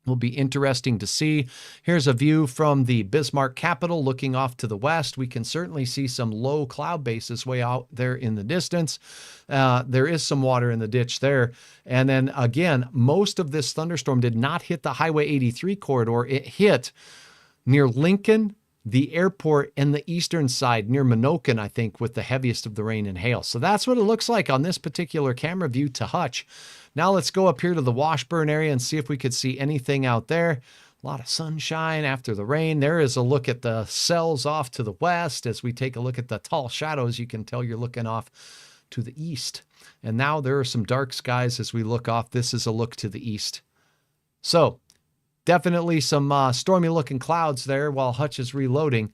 Speaker 1: will be interesting to see. Here's a view from the Bismarck Capitol looking off to the west. We can certainly see some low cloud bases way out there in the distance. There is some water in the ditch there. And then again, most of this thunderstorm did not hit the Highway 83 corridor. It hit near Lincoln, the airport, and the eastern side near Minokan, I think, with the heaviest of the rain and hail. So that's what it looks like on this particular camera view to Hutch. Now let's go up here to the Washburn area and see if we could see anything out there. A lot of sunshine after the rain. There is a look at the cells off to the west. As we take a look at the tall shadows, you can tell you're looking off to the east. And now there are some dark skies as we look off. This is a look to the east. So definitely some stormy looking clouds there while Hutch is reloading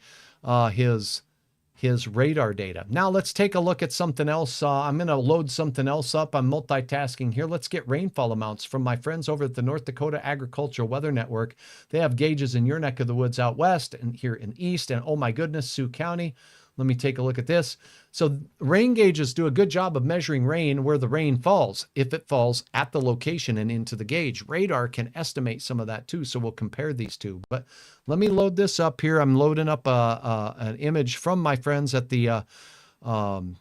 Speaker 1: his radar data. Now let's take a look at something else. I'm going to load something else up. I'm multitasking here. Let's get rainfall amounts from my friends over at the North Dakota Agricultural Weather Network. They have gauges in your neck of the woods out west and here in east. And oh my goodness, Sioux County. Let me take a look at this. So rain gauges do a good job of measuring rain where the rain falls, if it falls at the location and into the gauge. Radar can estimate some of that too, so we'll compare these two. But let me load this up here. I'm loading up an image from my friends at the North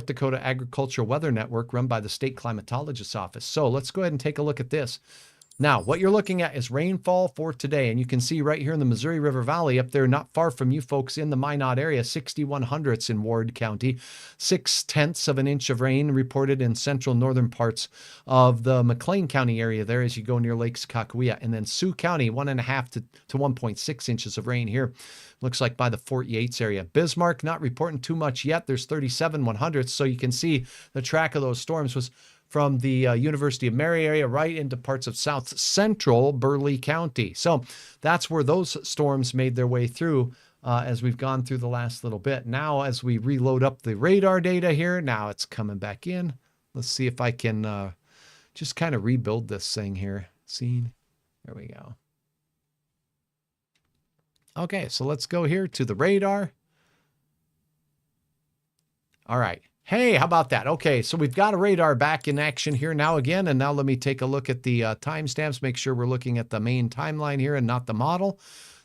Speaker 1: Dakota Agricultural Weather Network run by the State Climatologist's Office. So let's go ahead and take a look at this. Now, what you're looking at is rainfall for today, and you can see right here in the Missouri River Valley up there, not far from you folks in the Minot area, 61/100ths in Ward County, 6/10 of an inch of rain reported in central northern parts of the McLean County area there as you go near Lake Sakakawea, and then Sioux County, 1.5 to 1.6 inches of rain here. Looks like by the Fort Yates area. Bismarck, not reporting too much yet. There's 37/100ths, so you can see the track of those storms was from the University of Mary area right into parts of south central Burleigh County. So that's where those storms made their way through as we've gone through the last little bit. Now, as we reload up the radar data here, now it's coming back in. Let's see if I can just kind of rebuild this thing here. Scene. There we go. Okay, so let's go here to the radar. All right. Hey, how about that? Okay, so we've got a radar back in action here now again, and now let me take a look at the timestamps, make sure we're looking at the main timeline here and not the model.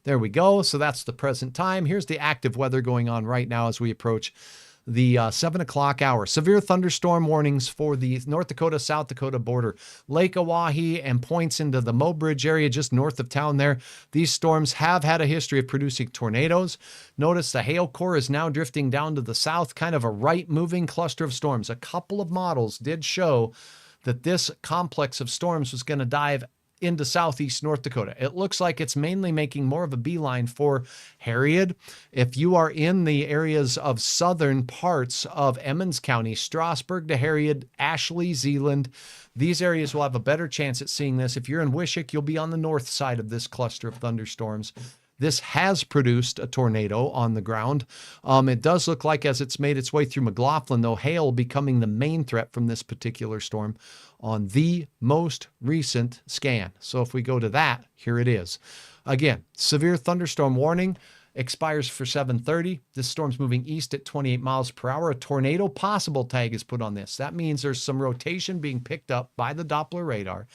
Speaker 1: There we go. So that's the present time. Here's the active weather going on right now as we approach the 7 o'clock hour. Severe thunderstorm warnings for the North Dakota, South Dakota border. Lake Oahe and points into the Mobridge area just north of town there. These storms have had a history of producing tornadoes. Notice the hail core is now drifting down to the south, kind of a right-moving cluster of storms. A couple of models did show that this complex of storms was going to dive into southeast North Dakota. It looks like it's mainly making more of a beeline for Harriet. If you are in the areas of southern parts of Emmons County, Strasburg to Harriet, Ashley, Zeeland, these areas will have a better chance at seeing this. If you're in Wishick, you'll be on the north side of this cluster of thunderstorms. This has produced a tornado on the ground. It does look like as it's made its way through McLaughlin, though, hail becoming the main threat from this particular storm on the most recent scan. So if we go to that, here it is. Again, severe thunderstorm warning expires for 7:30. This storm's moving east at 28 miles per hour. A tornado possible tag is put on this. That means there's some rotation being picked up by the Doppler radar.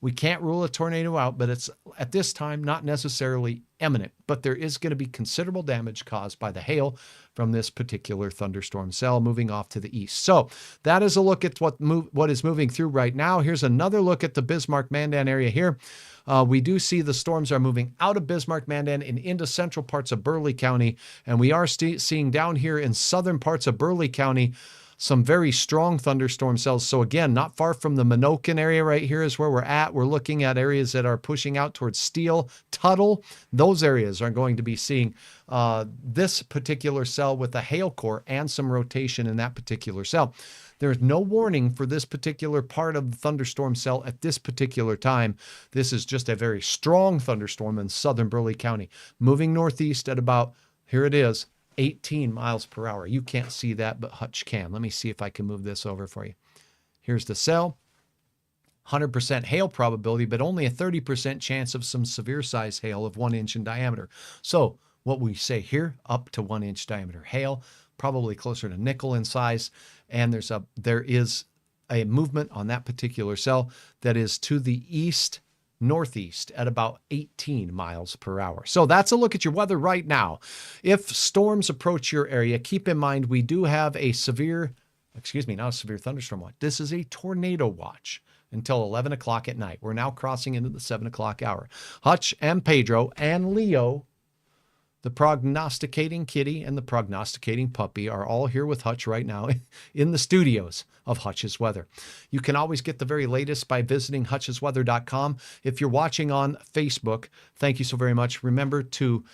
Speaker 1: We can't rule a tornado out, but it's at this time not necessarily imminent. But there is going to be considerable damage caused by the hail from this particular thunderstorm cell moving off to the east. So that is a look at what is moving through right now. Here's another look at the Bismarck-Mandan area here. We do see the storms are moving out of Bismarck-Mandan and into central parts of Burleigh County. And we are seeing down here in southern parts of Burleigh County some very strong thunderstorm cells. So again, not far from the Minokan area right here is where we're at. We're looking at areas that are pushing out towards Steele, Tuttle. Those areas are going to be seeing this particular cell with a hail core and some rotation in that particular cell. There's no warning for this particular part of the thunderstorm cell at this particular time. This is just a very strong thunderstorm in southern Burleigh County, moving northeast at about, here it is, 18 miles per hour. You can't see that, but Hutch can. Let me see if I can move this over for you. Here's the cell. 100% hail probability, but only a 30% chance of some severe size hail of 1 inch in diameter. So what we say here, up to 1 inch diameter hail, probably closer to nickel in size. And there is a movement on that particular cell that is to the east northeast at about 18 miles per hour. So that's a look at your weather right now. If storms approach your area, keep in mind we do have a not a severe thunderstorm watch. This is a tornado watch until 11 o'clock at night. We're now crossing into the 7 o'clock hour. Hutch and Pedro and Leo, the prognosticating kitty and the prognosticating puppy, are all here with Hutch right now in the studios of Hutch's Weather. You can always get the very latest by visiting hutchesweather.com. If you're watching on Facebook, thank you so very much. Remember to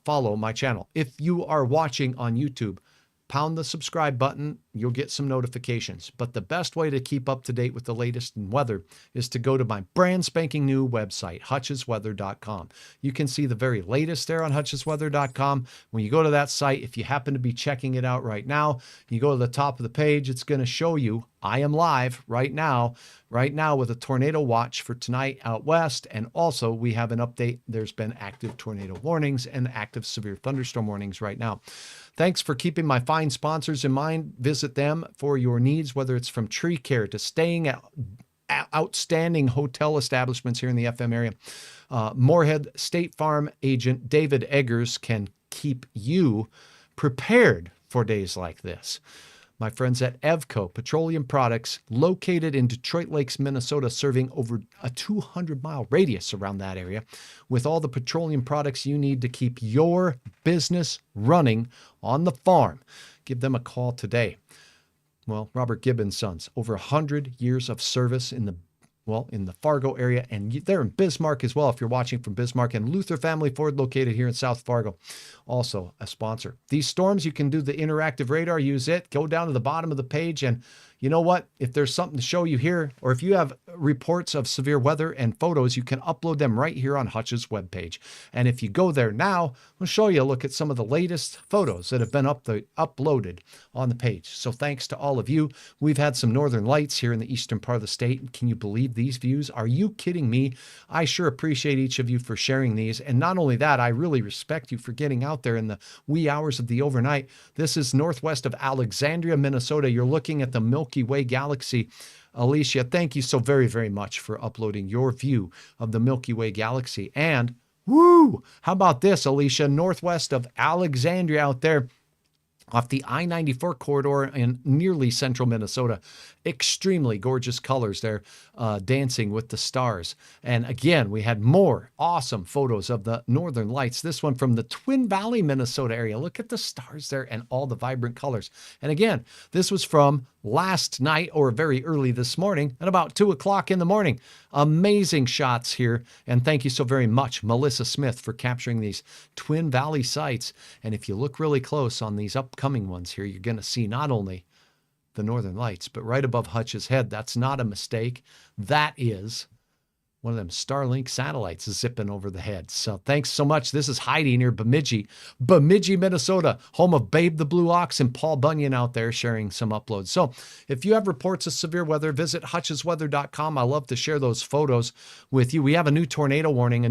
Speaker 1: follow my channel. If you are watching on YouTube, pound the subscribe button. You'll get some notifications. But the best way to keep up to date with the latest in weather is to go to my brand spanking new website, hutchesweather.com. You can see the very latest there on hutchesweather.com. When you go to that site, if you happen to be checking it out right now, you go to the top of the page, it's going to show you I am live right now with a tornado watch for tonight out west. And also we have an update. There's been active tornado warnings and active severe thunderstorm warnings right now. Thanks for keeping my fine sponsors in mind. Visit them for your needs, whether it's from tree care to staying at outstanding hotel establishments here in the FM area. Moorhead State Farm agent David Eggers can keep you prepared for days like this. My friends at Evco Petroleum Products, located in Detroit Lakes, Minnesota, serving over a 200-mile radius around that area with all the petroleum products you need to keep your business running on the farm. Give them a call today. Well, Robert Gibbons Sons, over 100 years of service in the Fargo area, and they're in Bismarck as well if you're watching from Bismarck, and Luther Family Ford located here in South Fargo, also a sponsor. These storms, you can do the interactive radar, use it, go down to the bottom of the page, and you know what? If there's something to show you here, or if you have reports of severe weather and photos, you can upload them right here on Hutch's webpage. And if you go there now, we'll show you a look at some of the latest photos that have been uploaded on the page. So thanks to all of you. We've had some northern lights here in the eastern part of the state. Can you believe these views? Are you kidding me? I sure appreciate each of you for sharing these. And not only that, I really respect you for getting out there in the wee hours of the overnight. This is northwest of Alexandria, Minnesota. You're looking at the Milky Way galaxy. Alicia, thank you so very, very much for uploading your view of the Milky Way galaxy. And woo, how about this, Alicia, northwest of Alexandria out there off the I-94 corridor in nearly central Minnesota. Extremely gorgeous colors there, dancing with the stars. And again, we had more awesome photos of the northern lights. This one from the Twin Valley, Minnesota area. Look at the stars there and all the vibrant colors. And again, this was from last night or very early this morning at about 2 o'clock in the morning. Amazing shots here. And thank you so very much, Melissa Smith, for capturing these Twin Valley sites. And if you look really close on these upcoming ones here, you're going to see not only the northern lights, but right above Hutch's head, that's not a mistake. That is one of them Starlink satellites zipping over the head. So thanks so much. This is Heidi near Bemidji, Minnesota, home of Babe the Blue Ox and Paul Bunyan out there sharing some uploads. So if you have reports of severe weather, visit hutchesweather.com. I love to share those photos with you. We have a new tornado warning,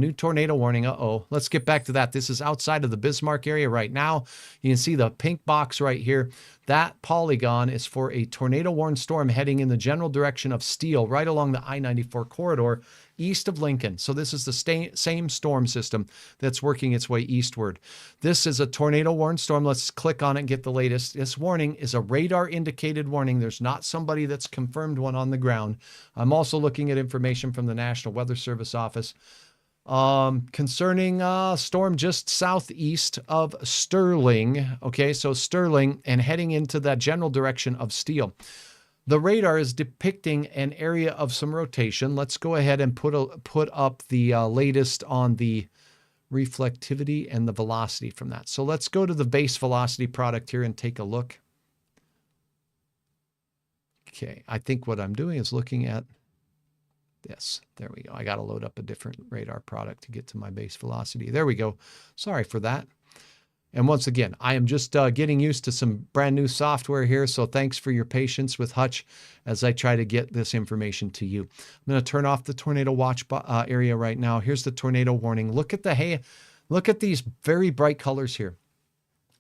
Speaker 1: Uh-oh. Let's get back to that. This is outside of the Bismarck area right now. You can see the pink box right here. That polygon is for a tornado-warned storm heading in the general direction of Steele, right along the I-94 corridor, east of Lincoln. So this is the same storm system that's working its way eastward. This is a tornado-warned storm. Let's click on it and get the latest. This warning is a radar-indicated warning. There's not somebody that's confirmed one on the ground. I'm also looking at information from the National Weather Service office concerning a storm just southeast of Sterling. Okay, so Sterling and heading into that general direction of Steele. The radar is depicting an area of some rotation. Let's go ahead and put up the latest on the reflectivity and the velocity from that. So let's go to the base velocity product here and take a look. Okay, I think what I'm doing is looking at this. There we go. I got to load up a different radar product to get to my base velocity. There we go. Sorry for that. And once again, I am just getting used to some brand new software here. So thanks for your patience with Hutch as I try to get this information to you. I'm going to turn off the tornado watch area right now. Here's the tornado warning. Look at these very bright colors here.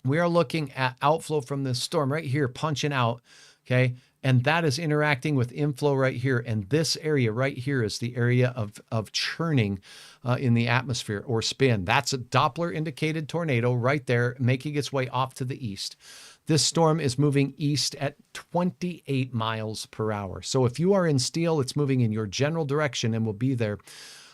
Speaker 1: We are looking at outflow from this storm right here, punching out. Okay. And that is interacting with inflow right here. And this area right here is the area of churning in the atmosphere or spin. That's a Doppler indicated tornado right there, making its way off to the east. This storm is moving east at 28 miles per hour. So if you are in Steele, it's moving in your general direction and will be there.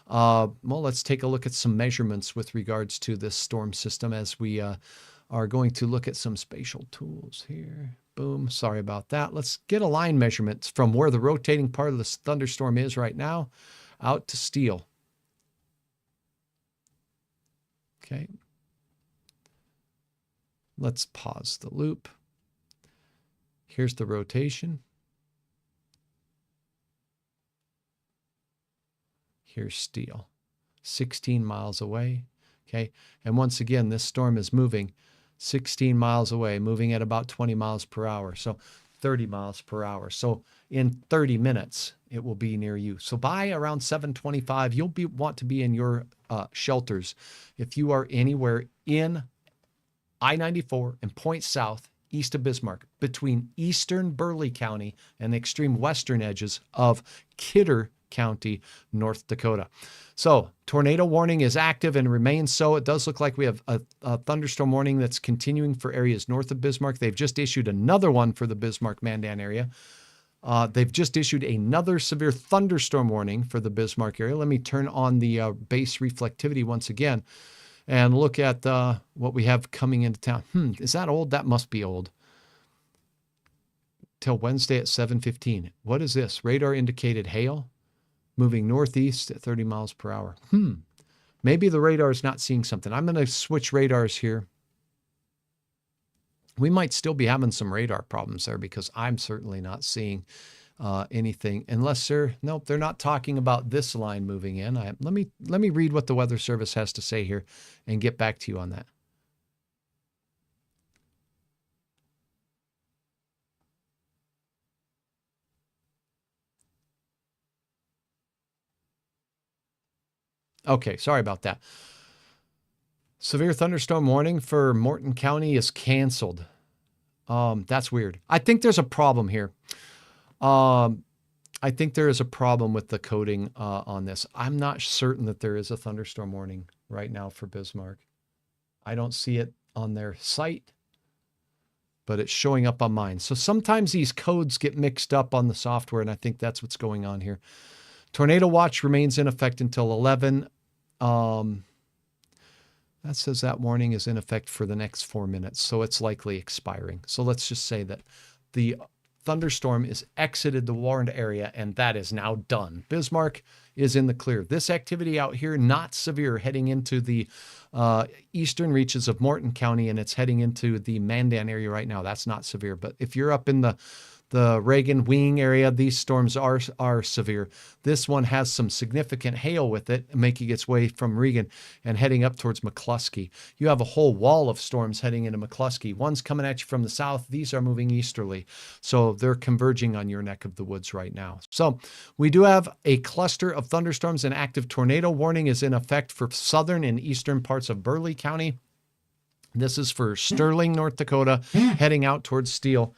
Speaker 1: Well, let's take a look at some measurements with regards to this storm system as we are going to look at some spatial tools here. Boom. Sorry about that. Let's get a line measurement from where the rotating part of the thunderstorm is right now out to Steele. Okay. Let's pause the loop. Here's the rotation. Here's Steele, 16 miles away. Okay. And once again, this storm is moving 16 miles away, moving at about 20 miles per hour. So 30 miles per hour. So in 30 minutes, it will be near you. So by around 7:25, you'll want to be in your shelters. If you are anywhere in I-94 and Point South, east of Bismarck, between eastern Burleigh County and the extreme western edges of Kidder County, North Dakota. So tornado warning is active and remains so. It does look like we have a thunderstorm warning that's continuing for areas north of Bismarck. They've just issued another one for the Bismarck-Mandan area. They've just issued another severe thunderstorm warning for the Bismarck area. Let me turn on the base reflectivity once again and look at what we have coming into town. Is that old? That must be old. Till Wednesday at 7:15. What is this? Radar indicated hail moving northeast at 30 miles per hour. Maybe the radar is not seeing something. I'm going to switch radars here. We might still be having some radar problems there because I'm certainly not seeing anything unless they're not talking about this line moving in. Let me read what the Weather Service has to say here and get back to you on that. Okay, sorry about that. Severe thunderstorm warning for Morton County is canceled. That's weird. I think there's a problem here. I think there is a problem with the coding on this. I'm not certain that there is a thunderstorm warning right now for Bismarck. I don't see it on their site, but it's showing up on mine. So sometimes these codes get mixed up on the software, and I think that's what's going on here. Tornado watch remains in effect until 11. That says that warning is in effect for the next 4 minutes, so it's likely expiring. So let's just say that the thunderstorm is exited the warned area, and that is now done. Bismarck is in the clear. This activity out here, not severe, heading into the eastern reaches of Morton County, and it's heading into the Mandan area right now. That's not severe. But if you're up in the Reagan wing area, these storms are severe. This one has some significant hail with it, making its way from Reagan and heading up towards McCluskey. You have a whole wall of storms heading into McCluskey. One's coming at you from the south. These are moving easterly. So they're converging on your neck of the woods right now. So we do have a cluster of thunderstorms. An active tornado warning is in effect for southern and eastern parts of Burleigh County. This is for Sterling, North Dakota, heading out towards Steele.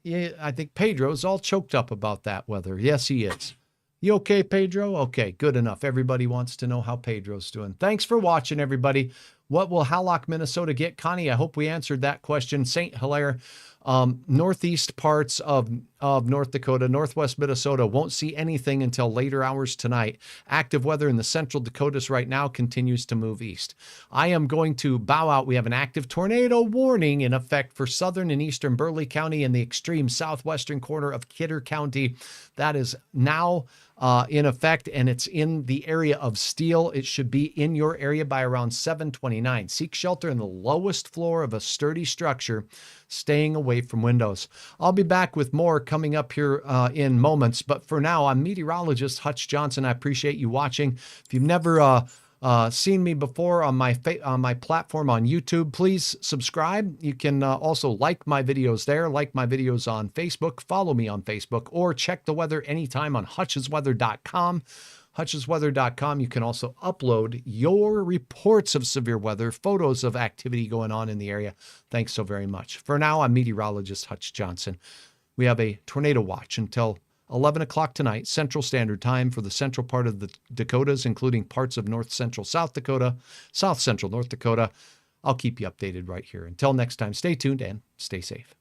Speaker 1: Yeah, I think Pedro's all choked up about that weather. Yes, he is. You okay, Pedro? Okay, good enough. Everybody wants to know how Pedro's doing. Thanks for watching, everybody. What will Hallock, Minnesota get? Connie, I hope we answered that question. St. Hilaire, northeast parts of North Dakota, northwest Minnesota won't see anything until later hours tonight. Active weather in the central Dakotas right now continues to move east. I am going to bow out. We have an active tornado warning in effect for southern and eastern Burleigh County and the extreme southwestern corner of Kidder County. That is now in effect, and it's in the area of Steele. It should be in your area by around 7:29. Seek shelter in the lowest floor of a sturdy structure, staying away from windows. I'll be back with more coming up here in moments, but for now, I'm meteorologist Hutch Johnson. I appreciate you watching. If you've never seen me before on my platform on YouTube, please subscribe. You can also like my videos there, like my videos on Facebook, follow me on Facebook, or check the weather anytime on hutchesweather.com. hutchesweather.com. You can also upload your reports of severe weather, photos of activity going on in the area. Thanks so very much. For now, I'm meteorologist Hutch Johnson. We have a tornado watch until 11 o'clock tonight, Central Standard Time, for the central part of the Dakotas, including parts of north central South Dakota, south central North Dakota. I'll keep you updated right here. Until next time, stay tuned and stay safe.